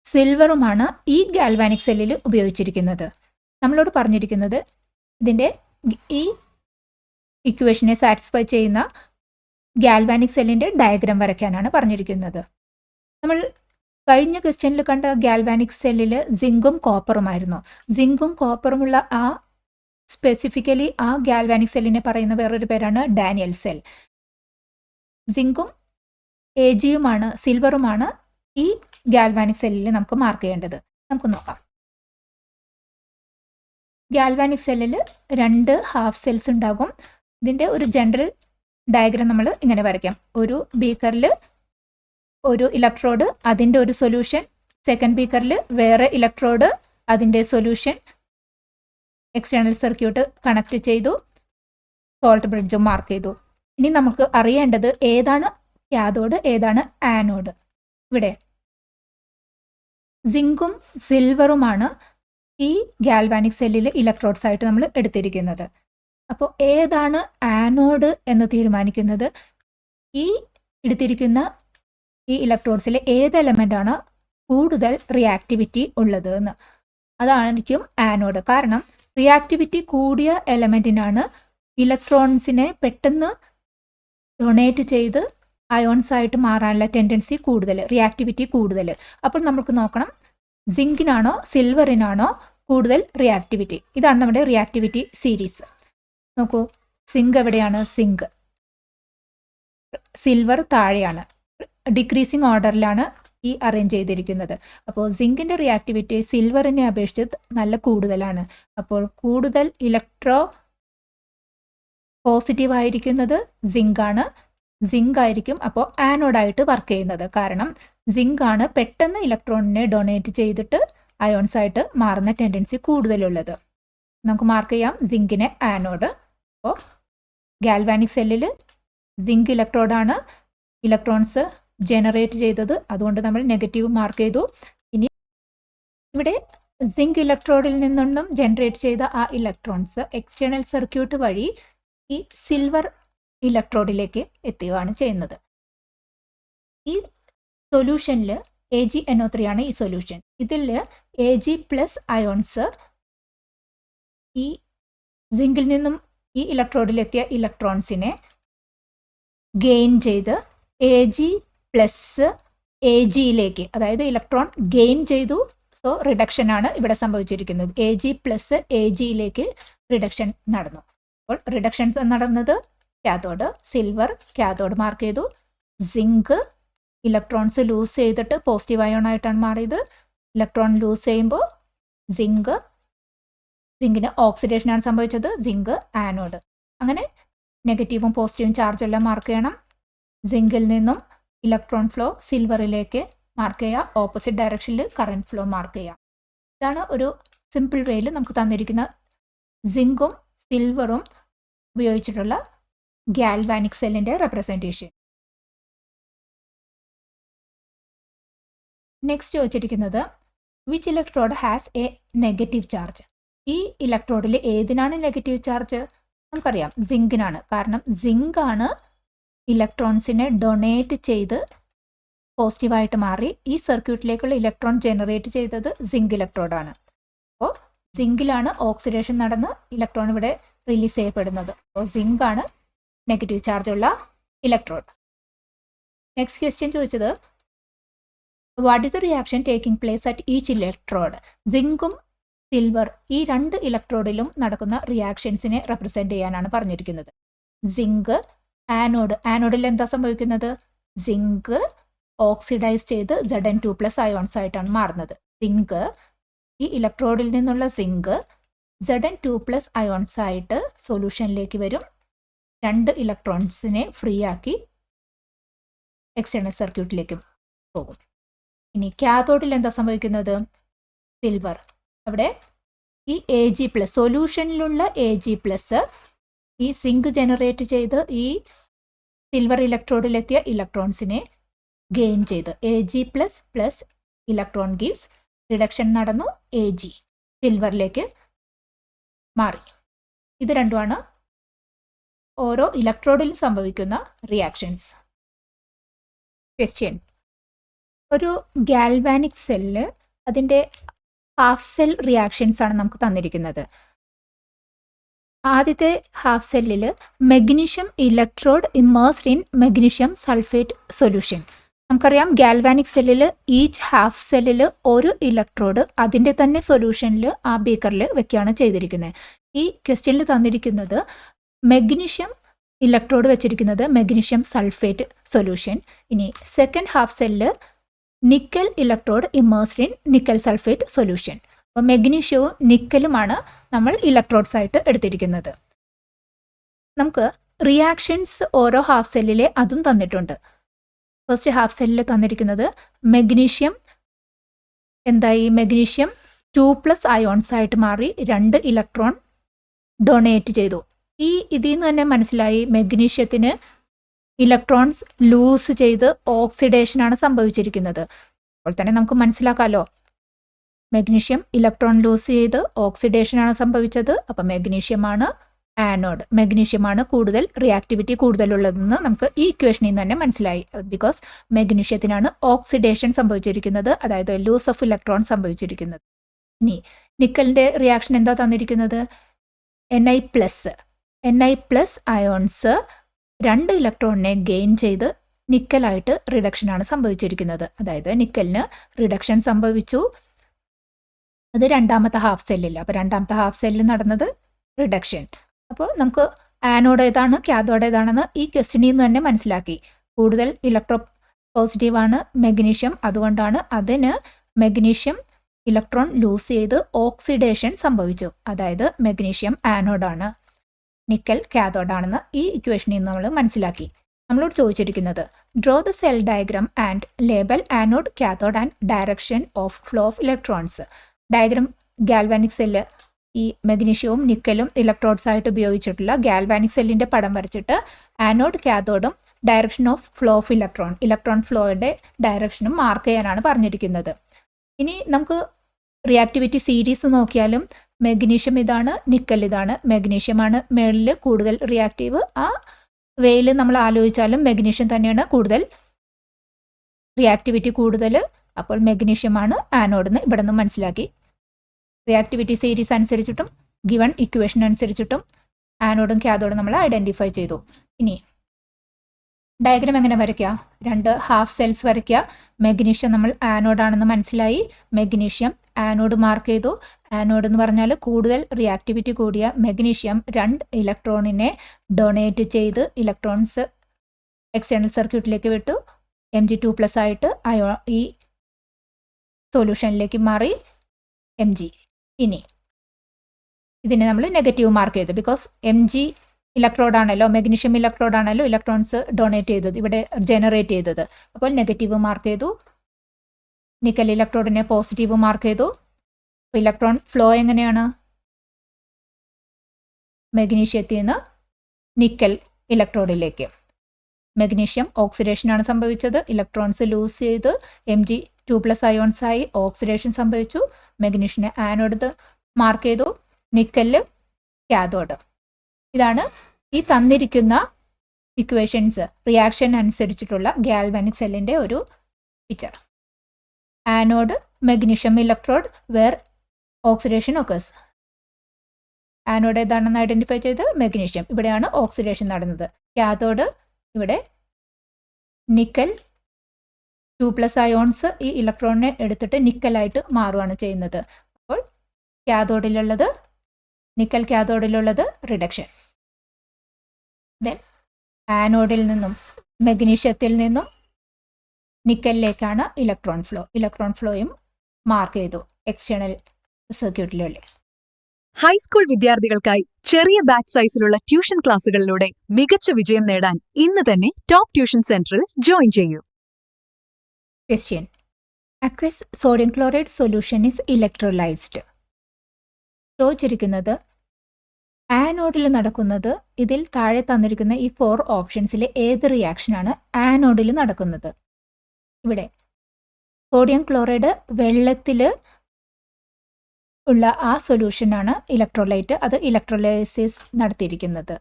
സിൽവറുമാണ് ഈ ഗാൽവാനിക് സെല്ലിൽ ഉപയോഗിച്ചിരിക്കുന്നത്. നമ്മളോട് പറഞ്ഞിരിക്കുന്നത് ഇതിൻ്റെ ഈ ഇക്വേഷനെ സാറ്റിസ്ഫൈ ചെയ്യുന്ന ഗാൽവാനിക് സെല്ലിൻ്റെ ഡയഗ്രാം വരയ്ക്കാനാണ് പറഞ്ഞിരിക്കുന്നത്. നമ്മൾ കഴിഞ്ഞ ക്വസ്റ്റ്യനിൽ കണ്ട ഗാൽവാനിക് സെല്ലിൽ സിങ്കും കോപ്പറുമായിരുന്നു. സിങ്കും കോപ്പറുമുള്ള ആ സ്പെസിഫിക്കലി ആ ഗാൽവാനിക് സെല്ലിനെ പറയുന്ന വേറൊരു പേരാണ് ഡാനിയൽ സെൽ. സിങ്കും Ag-യുമാണ് സിൽവറുമാണ് ഈ ഗാൽവാനിക് സെല്ലിൽ നമുക്ക് മാർക്ക് ചെയ്യേണ്ടത്. നമുക്ക് നോക്കാം. ഗാൽവാനിക് സെല്ലിൽ 2 ഹാഫ് സെൽസ് ഉണ്ടാകും. ഇതിൻ്റെ ഒരു ജനറൽ ഡയഗ്രാം നമ്മൾ ഇങ്ങനെ വരയ്ക്കാം. ഒരു ബീക്കറിൽ ഒരു ഇലക്ട്രോഡ്, അതിൻ്റെ ഒരു സൊല്യൂഷൻ. സെക്കൻഡ് ബീക്കറിൽ വേറെ ഇലക്ട്രോഡ്, അതിൻ്റെ സൊല്യൂഷൻ. എക്സ്റ്റേണൽ സർക്യൂട്ട് കണക്ട് ചെയ്തു, സോൾട്ട് ബ്രിഡ്ജും മാർക്ക് ചെയ്തു. ഇനി നമുക്ക് അറിയേണ്ടത് ഏതാണ് കാഥോഡ് ഏതാണ് ആനോഡ്. ഇവിടെ സിങ്കും സിൽവറുമാണ് ഈ ഗാൽവാനിക് സെല്ലിൽ ഇലക്ട്രോഡ്സ് ആയിട്ട് നമ്മൾ എടുത്തിരിക്കുന്നത്. അപ്പോൾ ഏതാണ് ആനോഡ് എന്ന് തീരുമാനിക്കുന്നത് ഈ എടുത്തിരിക്കുന്ന ഈ ഇലക്ട്രോഡ്സിൽ ഏത് എലമെൻ്റാണ് കൂടുതൽ റിയാക്ടിവിറ്റി ഉള്ളത് എന്ന്. അതായിരിക്കും ആനോഡ്. കാരണം റിയാക്ടിവിറ്റി കൂടിയ എലമെൻറ്റിനാണ് ഇലക്ട്രോൺസിനെ പെട്ടെന്ന് ഡൊണേറ്റ് ചെയ്ത് അയോൺസ് ആയിട്ട് മാറാനുള്ള ടെൻഡൻസി കൂടുതൽ, റിയാക്ടിവിറ്റി കൂടുതൽ. അപ്പോൾ നമുക്ക് നോക്കണം സിങ്കിനാണോ സിൽവറിനാണോ കൂടുതൽ റിയാക്ടിവിറ്റി? ഇതാണ് നമ്മുടെ റിയാക്ടിവിറ്റി സീരീസ്. നോക്കൂ, സിങ്ക് എവിടെയാണ്? സിങ്ക്. സിൽവർ താഴെയാണ്. ഡിക്രീസിങ് ഓർഡറിലാണ് ഈ അറേഞ്ച് ചെയ്തിരിക്കുന്നത്. അപ്പോൾ സിങ്കിൻ്റെ റിയാക്ടിവിറ്റി സിൽവറിനെ അപേക്ഷിച്ച് നല്ല കൂടുതലാണ്. അപ്പോൾ കൂടുതൽ ഇലക്ട്രോ പോസിറ്റീവ് ആയിരിക്കുന്നത് സിങ്കാണ്. സിങ്ക് ആയിരിക്കും അപ്പോൾ ആനോഡായിട്ട് വർക്ക് ചെയ്യുന്നത്. കാരണം സിങ്ക് ആണ് പെട്ടെന്ന് ഇലക്ട്രോണിനെ ഡൊണേറ്റ് ചെയ്തിട്ട് അയോൺസ് ആയിട്ട് മാറുന്ന ടെൻഡൻസി കൂടുതലുള്ളത്. നമുക്ക് മാർക്ക് ചെയ്യാം സിങ്കിനെ ആനോഡ്. അപ്പോൾ ഗാൽവാനിക് സെല്ലിൽ സിങ്ക് ഇലക്ട്രോഡാണ് ഇലക്ട്രോൺസ് ജനറേറ്റ് ചെയ്തത്, അതുകൊണ്ട് നമ്മൾ നെഗറ്റീവ് മാർക്ക് ചെയ്തു. ഇനി ഇവിടെ സിങ്ക് ഇലക്ട്രോഡിൽ നിന്നും ജനറേറ്റ് ചെയ്ത ആ ഇലക്ട്രോൺസ് എക്സ്റ്റേണൽ സർക്യൂട്ട് വഴി ഈ സിൽവർ ഇലക്ട്രോഡിലേക്ക് എത്തുകയാണ് ചെയ്യുന്നത്. ഈ സൊല്യൂഷനിൽ AgNO3 ആണ് ഈ സൊല്യൂഷൻ. ഇതിൽ Ag+ അയോൺസ് ഈ സിങ്കിൽ നിന്നും ഈ ഇലക്ട്രോഡിലെത്തിയ ഇലക്ട്രോൺസിനെ ഗെയിൻ ചെയ്ത് Ag+ Agയിലേക്ക്, അതായത് ഇലക്ട്രോൺ ഗെയിൻ ചെയ്തു. സോ റിഡക്ഷൻ ആണ് ഇവിടെ സംഭവിച്ചിരിക്കുന്നത്. Ag+ Agയിലേക്ക് റിഡക്ഷൻ നടന്നു. അപ്പോൾ റിഡക്ഷൻ നടന്നത് കാഥോഡ്, സിൽവർ കാഥോഡ് മാർക്ക് ചെയ്തു. സിങ്ക് ഇലക്ട്രോൺസ് ലൂസ് ചെയ്തിട്ട് പോസിറ്റീവ് അയോൺ ആയിട്ടാണ് മാറിയത്. ഇലക്ട്രോൺ ലൂസ് ചെയ്യുമ്പോൾ സിങ്കിന് ഓക്സിഡേഷനാണ് സംഭവിച്ചത്. Zinc anode. അങ്ങനെ നെഗറ്റീവും പോസിറ്റീവും ചാർജ് എല്ലാം മാർക്ക് ചെയ്യണം. സിങ്കിൽ നിന്നും ഇലക്ട്രോൺ ഫ്ലോ സിൽവറിലേക്ക് മാർക്ക് ചെയ്യുക. ഓപ്പോസിറ്റ് ഡയറക്ഷനിൽ കറണ്ട് ഫ്ലോ മാർക്ക് ചെയ്യുക. ഇതാണ് ഒരു സിമ്പിൾ വേയിൽ നമുക്ക് തന്നിരിക്കുന്ന സിങ്കും സിൽവറും ഉപയോഗിച്ചിട്ടുള്ള ഗാൽവാനിക് സെല്ലിൻ്റെ റെപ്രസെൻറ്റേഷൻ. നെക്സ്റ്റ് ചോദിച്ചിരിക്കുന്നത് which electrode has A negative charge? ഈ ഇലക്ട്രോഡിൽ ഏതിനാണ് നെഗറ്റീവ് ചാർജ്? നമുക്കറിയാം സിങ്കിനാണ്. കാരണം സിങ്ക് ആണ് ഇലക്ട്രോൺസിനെ ഡൊണേറ്റ് ചെയ്ത് പോസിറ്റീവായിട്ട് മാറി ഈ സർക്യൂട്ടിലേക്കുള്ള ഇലക്ട്രോൺ ജനറേറ്റ് ചെയ്തത് സിങ്ക് ഇലക്ട്രോഡാണ്. അപ്പോൾ സിങ്കിലാണ് ഓക്സിഡേഷൻ നടന്ന് ഇലക്ട്രോൺ ഇവിടെ റിലീസ് ചെയ്യപ്പെടുന്നത്. അപ്പോൾ സിങ്ക് ആണ് നെഗറ്റീവ് ചാർജ് ഉള്ള ഇലക്ട്രോഡ്. നെക്സ്റ്റ് ക്വസ്റ്റ്യൻ ചോദിച്ചത് what is the reaction taking place at each electrode? സിങ്കും സിൽവർ ഈ രണ്ട് ഇലക്ട്രോഡിലും നടക്കുന്ന റിയാക്ഷൻസിനെ റെപ്രസെൻറ്റ് ചെയ്യാനാണ് പറഞ്ഞിരിക്കുന്നത്. Zinc anode. ആനോഡിൽ എന്താ സംഭവിക്കുന്നത്? സിങ്ക് ഓക്സിഡൈസ് ചെയ്ത് Zn2+ അയോൺസ് ആയിട്ടാണ് മാറുന്നത്. സിങ്ക് ഈ ഇലക്ട്രോഡിൽ നിന്നുള്ള സിങ്ക് Zn2+ അയോൺസ് ആയിട്ട് സൊല്യൂഷനിലേക്ക് വരും. രണ്ട് ഇലക്ട്രോൺസിനെ ഫ്രീ ആക്കി എക്സ്റ്റേണൽ സർക്യൂട്ടിലേക്ക് പോകും. ഇനി കാഥോഡിൽ എന്താ സംഭവിക്കുന്നത്? സിൽവർ. അവിടെ ഈ Ag+ സൊല്യൂഷനിലുള്ള Ag+ ഈ സിങ്ക് ജനറേറ്റ് ചെയ്ത് ഈ സിൽവർ ഇലക്ട്രോഡിലെത്തിയ ഇലക്ട്രോൺസിനെ ഗെയിൻ ചെയ്ത് Ag++ ഇലക്ട്രോൺ ഗീവ്സ് റിഡക്ഷൻ നടന്നു. Ag സിൽവറിലേക്ക് മാറി. ഇത് രണ്ടുമാണ് ഓരോ ഇലക്ട്രോഡിൽ സംഭവിക്കുന്ന റിയാക്ഷൻസ്. ക്വസ്റ്റ്യൻ: ഒരു ഗാൽവാനിക് സെല്ല് അതിൻ്റെ ഹാഫ് സെൽ റിയാക്ഷൻസ് ആണ് നമുക്ക് തന്നിരിക്കുന്നത്. ആദ്യത്തെ ഹാഫ് സെല്ലിൽ magnesium electrode immersed in magnesium sulphate solution. നമുക്കറിയാം ഗാൽവാനിക് സെല്ലിൽ ഈച്ച് ഹാഫ് സെല്ലിൽ ഒരു ഇലക്ട്രോഡ് അതിൻ്റെ തന്നെ സൊല്യൂഷനിൽ ആ ബീക്കറിൽ വെക്കുകയാണ് ചെയ്തിരിക്കുന്നത്. ഈ ക്വസ്റ്റ്യനിൽ തന്നിരിക്കുന്നത് മെഗ്നീഷ്യം ഇലക്ട്രോഡ് വെച്ചിരിക്കുന്നത് മെഗ്നീഷ്യം സൾഫേറ്റ് സൊല്യൂഷൻ. ഇനി second half cell nickel electrode immersed in nickel sulphate solution. അപ്പോൾ മെഗ്നീഷ്യവും നിക്കലുമാണ് നമ്മൾ ഇലക്ട്രോഡ്സ് ആയിട്ട് എടുത്തിരിക്കുന്നത്. നമുക്ക് റിയാക്ഷൻസ് ഓരോ ഹാഫ് സെല്ലിലെ അതും തന്നിട്ടുണ്ട്. ഫസ്റ്റ് ഹാഫ് സെല്ലിൽ തന്നിരിക്കുന്നത് മെഗ്നീഷ്യം എന്തായി? മെഗ്നീഷ്യം 2+ അയോൺസ് ആയിട്ട് മാറി 2 ഇലക്ട്രോൺ ഡൊണേറ്റ് ചെയ്തു. ഇതിൽ നിന്ന് തന്നെ മനസ്സിലായി മെഗ്നീഷ്യത്തിന് ഇലക്ട്രോൺസ് ലൂസ് ചെയ്ത് ഓക്സിഡേഷനാണ് സംഭവിച്ചിരിക്കുന്നത്. അപ്പോൾ തന്നെ നമുക്ക് മനസ്സിലാക്കാമല്ലോ, മെഗ്നീഷ്യം ഇലക്ട്രോൺ ലൂസ് ചെയ്ത് ഓക്സിഡേഷനാണ് സംഭവിച്ചത്. അപ്പോൾ മെഗ്നീഷ്യമാണ് ആനോഡ്. മെഗ്നീഷ്യമാണ് കൂടുതൽ റിയാക്ടിവിറ്റി കൂടുതലുള്ളതെന്ന് നമുക്ക് ഈ ഇക്വേഷനിൽ നിന്ന് തന്നെ മനസ്സിലായി. ബിക്കോസ് മെഗ്നീഷ്യത്തിനാണ് ഓക്സിഡേഷൻ സംഭവിച്ചിരിക്കുന്നത്, അതായത് ലൂസ് ഓഫ് ഇലക്ട്രോൺ സംഭവിച്ചിരിക്കുന്നത്. ഇനി നിക്കലിൻ്റെ റിയാക്ഷൻ എന്താ തന്നിരിക്കുന്നത്? Ni+ അയോൺസ് 2 ഇലക്ട്രോണിനെ ഗെയിൻ ചെയ്ത് നിക്കലായിട്ട് റിഡക്ഷനാണ് സംഭവിച്ചിരിക്കുന്നത്. അതായത് നിക്കലിന് റിഡക്ഷൻ സംഭവിച്ചു. അത് രണ്ടാമത്തെ ഹാഫ് സെല്ലിൽ. അപ്പോൾ രണ്ടാമത്തെ ഹാഫ് സെല്ലിൽ നടന്നത് റിഡക്ഷൻ. അപ്പോൾ നമുക്ക് ആനോഡ് ഏതാണ് കാഥോഡ് ഏതാണെന്ന് ഈ ക്വസ്റ്റ്യനിൽ നിന്ന് തന്നെ മനസ്സിലാക്കി. കൂടുതൽ ഇലക്ട്രോ പോസിറ്റീവാണ് മെഗ്നീഷ്യം, അതുകൊണ്ടാണ് അതിന് മെഗ്നീഷ്യം ഇലക്ട്രോൺ ലൂസ് ചെയ്ത് ഓക്സിഡേഷൻ സംഭവിച്ചു. അതായത് മെഗ്നീഷ്യം ആനോഡാണ്, നിക്കൽ കാഥോഡാണെന്ന് ഈ ഇക്വേഷനിൽ നിന്ന് നമ്മൾ മനസ്സിലാക്കി. നമ്മളോട് ചോദിച്ചിരിക്കുന്നത് draw the cell diagram and label anode cathode and direction of flow of electrons. Diagram galvanic cell, ഈ മെഗ്നീഷ്യവും നിക്കലും ഇലക്ട്രോഡ്സ് ആയിട്ട് ഉപയോഗിച്ചിട്ടുള്ള ഗാൽവാനിക് സെല്ലിൻ്റെ പടം വരച്ചിട്ട് ആനോഡ് കാഥോഡും direction of flow of electron ഫ്ലോയുടെ ഡയറക്ഷനും മാർക്ക് ചെയ്യാനാണ് പറഞ്ഞിരിക്കുന്നത്. ഇനി നമുക്ക് റിയാക്ടിവിറ്റി സീരീസ് നോക്കിയാലും മെഗ്നീഷ്യം ഇതാണ്, നിക്കൽ ഇതാണ്. മെഗ്നീഷ്യമാണ് മേളിൽ കൂടുതൽ റിയാക്റ്റീവ്. ആ വേയിൽ നമ്മൾ ആലോചിച്ചാലും മെഗ്നീഷ്യം തന്നെയാണ് കൂടുതൽ റിയാക്ടിവിറ്റി കൂടുതൽ. അപ്പോൾ മെഗ്നീഷ്യമാണ് ആനോഡെന്ന് ഇവിടെ നിന്ന് മനസ്സിലാക്കി. റിയാക്ടിവിറ്റി സീരീസ് അനുസരിച്ചിട്ടും ഗിവൺ ഇക്വേഷൻ അനുസരിച്ചിട്ടും ആനോഡും കാഥോഡും നമ്മൾ ഐഡൻറ്റിഫൈ ചെയ്തു. ഇനി ഡയഗ്രാം എങ്ങനെ വരയ്ക്കുക? 2 ഹാഫ് സെൽസ് വരയ്ക്കുക. മെഗ്നീഷ്യം നമ്മൾ ആനോഡാണെന്ന് മനസ്സിലായി. മെഗ്നീഷ്യം ആനോഡ് മാർക്ക് ചെയ്തു. ആനോഡ് എന്ന് പറഞ്ഞാൽ കൂടുതൽ റിയാക്ടിവിറ്റി കൂടിയ മെഗ്നീഷ്യം 2 ഇലക്ട്രോണിനെ ഡൊണേറ്റ് ചെയ്ത് ഇലക്ട്രോൺസ് എക്സ്റ്റേണൽ സർക്യൂട്ടിലേക്ക് വിട്ടു. Mg2+ ആയിട്ട് ഈ സൊല്യൂഷനിലേക്ക് മാറി Mg. ഇനി ഇതിനെ നമ്മൾ നെഗറ്റീവ് മാർക്ക് ചെയ്തു. ബിക്കോസ് Mg ഇലക്ട്രോഡാണല്ലോ, മെഗ്നീഷ്യം ഇലക്ട്രോഡാണല്ലോ ഇലക്ട്രോൺസ് ഡൊണേറ്റ് ചെയ്തത്, ഇവിടെ ജനറേറ്റ് ചെയ്തത്. അപ്പോൾ നെഗറ്റീവ് മാർക്ക് ചെയ്തു. നിക്കൽ ഇലക്ട്രോഡിനെ പോസിറ്റീവ് മാർക്ക് ചെയ്തു. ഇലക്ട്രോൺ ഫ്ലോ എങ്ങനെയാണ്? മെഗ്നീഷ്യത്തിൽ നിന്ന് നിക്കൽ ഇലക്ട്രോഡിലേക്ക്. മെഗ്നീഷ്യം ഓക്സിഡേഷനാണ് സംഭവിച്ചത്. ഇലക്ട്രോൺസ് ലൂസ് ചെയ്ത് Mg2+ അയോൺസ് ആയി ഓക്സിഡേഷൻ സംഭവിച്ചു. മെഗ്നീഷ്യനെ ആനോഡ് മാർക്ക് ചെയ്തു. നിക്കല് കാഥോഡ്. ഇതാണ് ഈ തന്നിരിക്കുന്ന ഇക്വേഷൻസ് റിയാക്ഷൻ അനുസരിച്ചിട്ടുള്ള ഗാൽവാനിക് സെല്ലിൻ്റെ ഒരു picture. Anode magnesium electrode where oxidation occurs. Anode ഏതാണെന്ന് ഐഡൻറ്റിഫൈ ചെയ്ത് മെഗ്നീഷ്യം, ഇവിടെയാണ് ഓക്സിഡേഷൻ നടന്നത്. കാഥോഡ് ഇവിടെ നിക്കൽ 2+ അയോൺസ് ഈ ഇലക്ട്രോണിനെ എടുത്തിട്ട് നിക്കലായിട്ട് മാറുകയാണ് ചെയ്യുന്നത്. അപ്പോൾ കാഥോഡിലുള്ളത് നിക്കൽ കാഥോഡിലുള്ളത് റിഡക്ഷൻ. ദെൻ ആനോഡിൽ നിന്നും മെഗ്നീഷ്യത്തിൽ നിന്നും നിക്കലിലേക്കാണ് ഇലക്ട്രോൺ ഫ്ലോ. ഇലക്ട്രോൺ ഫ്ലോയും മാർക്ക് ചെയ്തു എക്സ്റ്റേണൽ സർക്യൂട്ടിലുള്ള. ഹൈസ്കൂൾ വിദ്യാർത്ഥികൾക്കായി ചെറിയ ബാച്ച് സൈസിലുള്ള ട്യൂഷൻ ക്ലാസുകളിലൂടെ മികച്ച വിജയം നേടാൻ ഇന്ന് തന്നെ ടോപ്പ് ട്യൂഷൻ സെന്ററിൽ ജോയിൻ ചെയ്യൂ. Question: aqueous sodium chloride solution is electrolysed. ചോദിച്ചിരിക്കുന്നത് ആനോഡിൽ നടക്കുന്നത്, ഇതിൽ താഴെ തന്നിരിക്കുന്ന ഈ 4 ഓപ്ഷൻസിലെ ഏത് റിയാക്ഷനാണ് ആനോഡിൽ നടക്കുന്നത്? ഇവിടെ സോഡിയം ക്ലോറൈഡ് വെള്ളത്തിൽ ഉള്ള ആ സൊല്യൂഷനാണ് ഇലക്ട്രോലൈറ്റ്. അത് ഇലക്ട്രോലൈസിസ് നടത്തിയിരിക്കുന്നത്.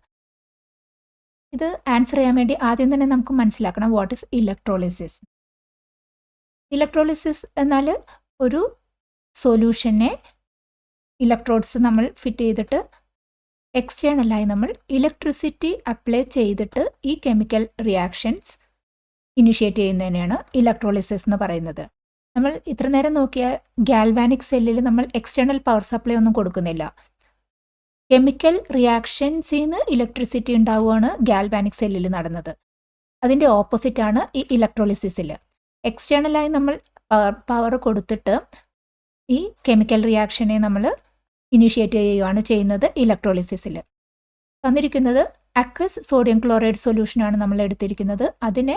ഇത് ആൻസർ ചെയ്യാൻ വേണ്ടി ആദ്യം തന്നെ നമുക്ക് മനസ്സിലാക്കണം വാട്ട് ഈസ് ഇലക്ട്രോലിസിസ്. ഇലക്ട്രോലിസിസ് എന്നാൽ ഒരു സൊല്യൂഷനെ ഇലക്ട്രോഡ്സ് നമ്മൾ ഫിറ്റ് ചെയ്തിട്ട് എക്സ്റ്റേണലായി നമ്മൾ ഇലക്ട്രിസിറ്റി അപ്ലൈ ചെയ്തിട്ട് ഈ കെമിക്കൽ റിയാക്ഷൻസ് ഇനിഷ്യേറ്റ് ചെയ്യുന്നതിനെയാണ് ഇലക്ട്രോലിസിസ് എന്ന് പറയുന്നത്. നമ്മൾ ഇത്ര നേരം നോക്കിയ ഗാൽവാനിക് സെല്ലിൽ നമ്മൾ എക്സ്റ്റേണൽ പവർ സപ്ലൈ ഒന്നും കൊടുക്കുന്നില്ല. കെമിക്കൽ റിയാക്ഷൻസിൽ നിന്ന് ഇലക്ട്രിസിറ്റി ഉണ്ടാവുകയാണ് ഗാൽവാനിക് സെല്ലിൽ നടന്നത്. അതിൻ്റെ ഓപ്പോസിറ്റാണ് ഈ ഇലക്ട്രോലിസിസിൽ. എക്സ്റ്റേണലായി നമ്മൾ പവർ കൊടുത്തിട്ട് ഈ കെമിക്കൽ റിയാക്ഷനെ നമ്മൾ ഇനിഷ്യേറ്റ് ചെയ്യുകയാണ് ചെയ്യുന്നത് ഇലക്ട്രോലിസിസിൽ. തന്നിരിക്കുന്നത് അക്വസ് സോഡിയം ക്ലോറൈഡ് സൊല്യൂഷനാണ് നമ്മൾ എടുത്തിരിക്കുന്നത്. അതിനെ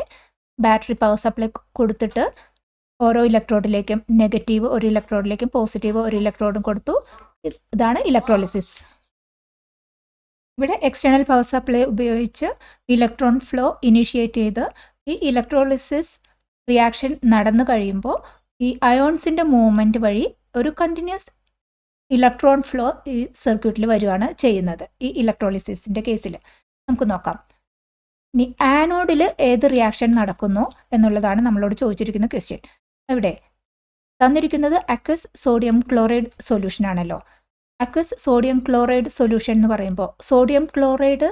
ബാറ്ററി പവർ സപ്ലൈ കൊടുത്തിട്ട് ഓരോ ഇലക്ട്രോഡിലേക്കും നെഗറ്റീവ് ഒരു ഇലക്ട്രോഡിലേക്കും പോസിറ്റീവ് ഒരു ഇലക്ട്രോഡും കൊടുത്തു. ഇതാണ് ഇലക്ട്രോലിസിസ്. ഇവിടെ എക്സ്റ്റേണൽ പവർ സപ്ലൈ ഉപയോഗിച്ച് ഇലക്ട്രോൺ ഫ്ലോ ഇനിഷ്യേറ്റ് ചെയ്ത് ഈ ഇലക്ട്രോലിസിസ് റിയാക്ഷൻ നടന്നു കഴിയുമ്പോൾ ഈ അയോൺസിൻ്റെ മൂവ്മെൻറ്റ് വഴി ഒരു കണ്ടിന്യൂസ് ഇലക്ട്രോൺ ഫ്ലോ ഈ സർക്യൂട്ടിൽ വരികയാണ് ചെയ്യുന്നത്. ഈ ഇലക്ട്രോലിസിസിൻ്റെ കേസിൽ നമുക്ക് നോക്കാം. ഇനി ആനോഡിൽ ഏത് റിയാക്ഷൻ നടക്കുന്നു എന്നുള്ളതാണ് നമ്മളോട് ചോദിച്ചിരിക്കുന്ന ക്വസ്റ്റ്യൻ. ഇവിടെ തന്നിരിക്കുന്നത് അക്വസ് സോഡിയം ക്ലോറൈഡ് സൊല്യൂഷൻ ആണല്ലോ. അക്വസ് സോഡിയം ക്ലോറൈഡ് സൊല്യൂഷൻ എന്ന് പറയുമ്പോൾ സോഡിയം ക്ലോറൈഡ്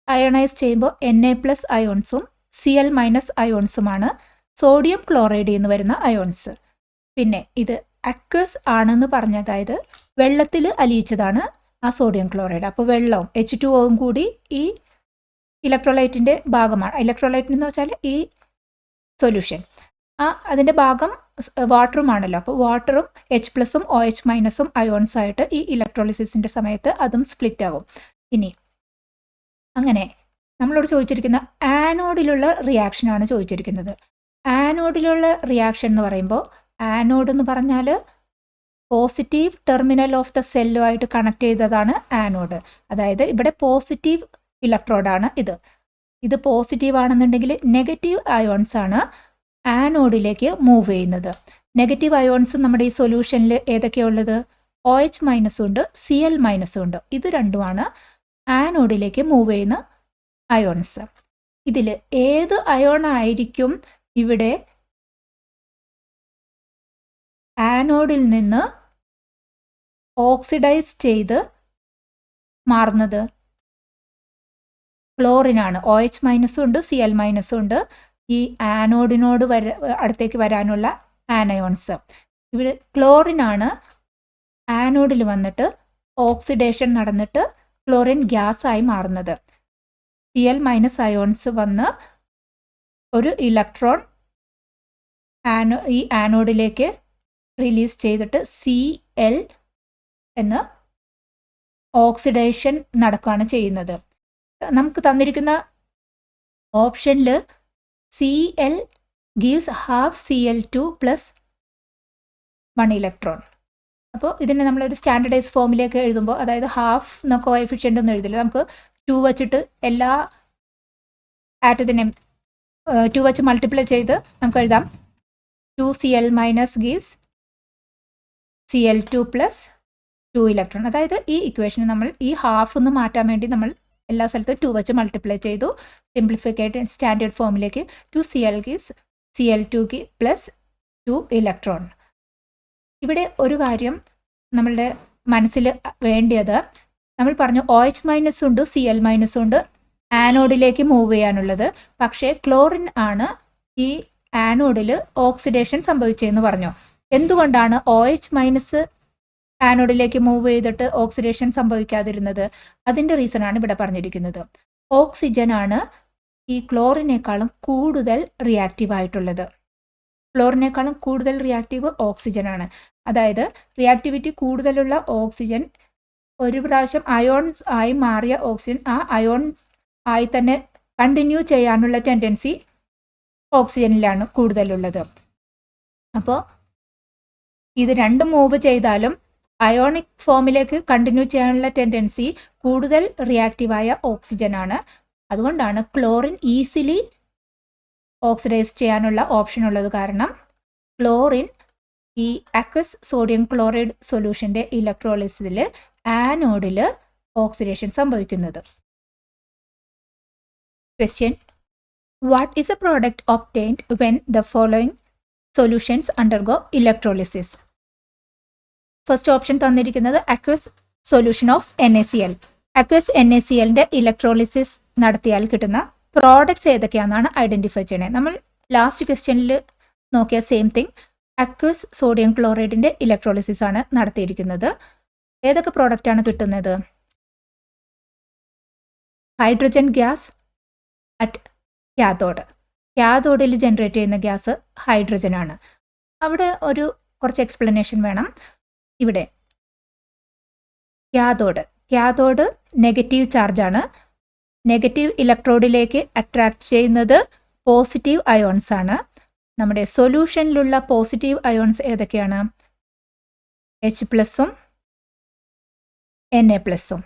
അയണൈസ് ചെയ്യുമ്പോൾ Na+ അയോൺസും Cl- അയോൺസുമാണ് സോഡിയം ക്ലോറൈഡിൽ നിന്ന് വരുന്ന അയോൺസ്. പിന്നെ ഇത് അക്വസ് ആണെന്ന് പറഞ്ഞ, അതായത് വെള്ളത്തിൽ അലിയിച്ചതാണ് ആ സോഡിയം ക്ലോറൈഡ്. അപ്പോൾ വെള്ളവും H2O കൂടി ഈ ഇലക്ട്രോലൈറ്റിൻ്റെ ഭാഗമാണ്. ഇലക്ട്രോലൈറ്റ് എന്ന് വെച്ചാൽ ഈ സൊല്യൂഷൻ, അതിൻ്റെ ഭാഗം വാട്ടറുമാണല്ലോ. അപ്പോൾ വാട്ടറും H+ഉം OH- അയോൺസ് ആയിട്ട് ഈ ഇലക്ട്രോളിസിസിൻ്റെ സമയത്ത് അതും സ്പ്ലിറ്റ് ആകും. ഇനി അങ്ങനെ നമ്മളോട് ചോദിച്ചിരിക്കുന്ന ആനോഡിലുള്ള റിയാക്ഷനാണ് ചോദിച്ചിരിക്കുന്നത്. ആനോഡിലുള്ള റിയാക്ഷൻ എന്ന് പറയുമ്പോൾ, ആനോഡ് എന്ന് പറഞ്ഞാൽ പോസിറ്റീവ് ടെർമിനൽ ഓഫ് ദ സെല്ലുമായിട്ട് കണക്ട് ചെയ്തതാണ് ആനോഡ്. അതായത് ഇവിടെ പോസിറ്റീവ് ഇലക്ട്രോഡാണ് ഇത് പോസിറ്റീവ് ആണെന്നുണ്ടെങ്കിൽ നെഗറ്റീവ് അയോൺസ് ആണ് ആനോഡിലേക്ക് മൂവ് ചെയ്യുന്നത്. നെഗറ്റീവ് അയോൺസ് നമ്മുടെ ഈ സൊല്യൂഷനിൽ ഏതൊക്കെയുള്ളത്? OH- ഉണ്ട്, Cl- ഉണ്ട്. ഇത് രണ്ടുമാണ് ആനോഡിലേക്ക് മൂവ് ചെയ്യുന്ന അയോൺസ്. ഇതിൽ ഏത് അയോൺ ആയിരിക്കും ഇവിടെ ആനോഡിൽ നിന്ന് ഓക്സിഡൈസ് ചെയ്ത് മാറുന്നത്? ക്ലോറിനാണ്. OH- ഉണ്ട്, Cl- ഉണ്ട്. ഈ ആനോഡിനോട് അടുത്തേക്ക് വരാനുള്ള ആനയോൺസ്. ഇവിടെ ക്ലോറിനാണ് ആനോഡിൽ വന്നിട്ട് ഓക്സിഡേഷൻ നടന്നിട്ട് ക്ലോറിൻ ഗ്യാസായി മാറുന്നത്. Cl- അയോൺസ് വന്ന് ഒരു ഇലക്ട്രോൺ ഈ ആനോഡിലേക്ക് റിലീസ് ചെയ്തിട്ട് Cl എന്ന് ഓക്സിഡേഷൻ നടക്കുകയാണ് ചെയ്യുന്നത്. നമുക്ക് തന്നിരിക്കുന്ന ഓപ്ഷനിൽ Cl gives half Cl2 + 1 electron. അപ്പോൾ ഇതിനെ നമ്മളൊരു സ്റ്റാൻഡർഡൈസ് ഫോമിലേക്ക് എഴുതുമ്പോൾ, അതായത് ഹാഫ് എന്ന കോഎഫിഷ്യൻ്റ് ഒന്നും എഴുതില്ല, നമുക്ക് 2 വച്ചിട്ട് എല്ലാ ആറ്റത്തിനെയും 2 വച്ച് മൾട്ടിപ്ലൈ ചെയ്ത് നമുക്ക് എഴുതാം. 2Cl- gives Cl2 + 2 electron. അതായത് ഈ ഇക്വേഷന് നമ്മൾ ഈ ഹാഫ് ഒന്ന് മാറ്റാൻ വേണ്ടി നമ്മൾ എല്ലാ സ്ഥലത്തും 2 വച്ച് മൾട്ടിപ്ലൈ ചെയ്തു. സിംപ്ലിഫിക്കേറ്റ് സ്റ്റാൻഡേർഡ് ഫോമിലേക്ക് 2Cl ഗീവ്സ് Cl2 + 2 ഇലക്ട്രോൺ. ഇവിടെ ഒരു കാര്യം നമ്മളുടെ മനസ്സിൽ വേണ്ടിയത്, നമ്മൾ പറഞ്ഞു OH- ഉണ്ട്, Cl- ഉണ്ട് ആനോഡിലേക്ക് മൂവ് ചെയ്യാനുള്ളത്. പക്ഷേ ക്ലോറിൻ ആണ് ഈ ആനോഡിൽ ഓക്സിഡേഷൻ സംഭവിച്ചതെന്ന് പറഞ്ഞു. എന്തുകൊണ്ടാണ് OH- ആനോഡിലേക്ക് മൂവ് ചെയ്തിട്ട് ഓക്സിഡേഷൻ സംഭവിക്കാതിരുന്നത്? അതിൻ്റെ റീസണാണ് ഇവിടെ പറഞ്ഞിരിക്കുന്നത്. ഓക്സിജൻ ആണ് ഈ ക്ലോറിനേക്കാളും കൂടുതൽ റിയാക്റ്റീവ് ആയിട്ടുള്ളത്. ക്ലോറിനേക്കാളും കൂടുതൽ റിയാക്റ്റീവ് ഓക്സിജനാണ്. അതായത് റിയാക്ടിവിറ്റി കൂടുതലുള്ള ഓക്സിജൻ ഒരു പ്രാവശ്യം അയോൺസ് ആയി മാറിയ ഓക്സിജൻ ആ അയോൺസ് ആയി തന്നെ കണ്ടിന്യൂ ചെയ്യാനുള്ള ടെൻഡൻസി ഓക്സിജനിലാണ് കൂടുതലുള്ളത്. അപ്പോൾ ഇത് രണ്ടും മൂവ് ചെയ്താലും അയോണിക് ഫോമിലേക്ക് കണ്ടിന്യൂ ചെയ്യാനുള്ള ടെൻഡൻസി കൂടുതൽ റിയാക്റ്റീവായ ഓക്സിജനാണ്. അതുകൊണ്ടാണ് ക്ലോറിൻ ഈസിലി ഓക്സിഡൈസ് ചെയ്യാനുള്ള ഓപ്ഷൻ ഉള്ളത്. കാരണം ക്ലോറിൻ ഈ അക്വസ് സോഡിയം ക്ലോറൈഡ് സൊല്യൂഷൻ്റെ ഇലക്ട്രോളിസിസിൽ ആനോഡിൽ ഓക്സിഡേഷൻ സംഭവിക്കുന്നത്. Question: what is a product obtained when the following solutions undergo electrolysis? First option തന്നിരിക്കുന്നത് aqueous solution of NaCl. Aqueous NaClൻ്റെ ഇലക്ട്രോളിസിസ് നടത്തിയാൽ കിട്ടുന്ന പ്രോഡക്ട്സ് ഏതൊക്കെയാണെന്നാണ് ഐഡൻറ്റിഫൈ ചെയ്യണേ. നമ്മൾ ലാസ്റ്റ് ക്വസ്റ്റ്യനിൽ നോക്കിയ സെയിം തിങ്, അക്വസ് സോഡിയം ക്ലോറൈഡിൻ്റെ ഇലക്ട്രോളിസിസ് ആണ് നടത്തിയിരിക്കുന്നത്. ഏതൊക്കെ പ്രോഡക്റ്റാണ് കിട്ടുന്നത്? Hydrogen gas at cathode. കാഥോഡിൽ ജനറേറ്റ് ചെയ്യുന്ന ഗ്യാസ് ഹൈഡ്രജൻ ആണ്. അവിടെ ഒരു കുറച്ച് എക്സ്പ്ലനേഷൻ വേണം. ഇവിടെ കാഥോഡ് നെഗറ്റീവ് ചാർജാണ്. നെഗറ്റീവ് ഇലക്ട്രോഡിലേക്ക് അട്രാക്ട് ചെയ്യുന്നത് പോസിറ്റീവ് അയോൺസ് ആണ്. നമ്മുടെ സൊല്യൂഷനിലുള്ള പോസിറ്റീവ് അയോൺസ് ഏതൊക്കെയാണ്? H+ഉം Na+ഉം.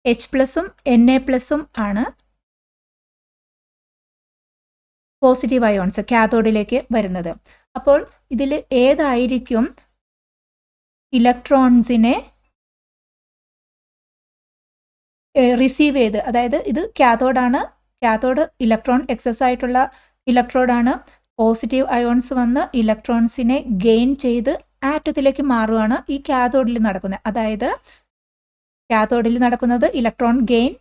H+ഉം Na+ഉം ആണ് പോസിറ്റീവ് അയോൺസ് കാഥോഡിലേക്ക് വരുന്നത്. അപ്പോൾ ഇതിൽ ഏതായിരിക്കും ഇലക്ട്രോൺസിനെ റിസീവ് ചെയ്ത്, അതായത് ഇത് കാഥോഡാണ്, കാഥോഡ് ഇലക്ട്രോൺ എക്സസ് ആയിട്ടുള്ള ഇലക്ട്രോഡാണ്. പോസിറ്റീവ് അയോൺസ് വന്ന് ഇലക്ട്രോൺസിനെ ഗെയിൻ ചെയ്ത് ആറ്റത്തിലേക്ക് മാറുകയാണ് ഈ കാഥോഡിൽ നടക്കുന്നത്. അതായത് കാഥോഡിൽ നടക്കുന്നത് ഇലക്ട്രോൺ ഗെയിൻ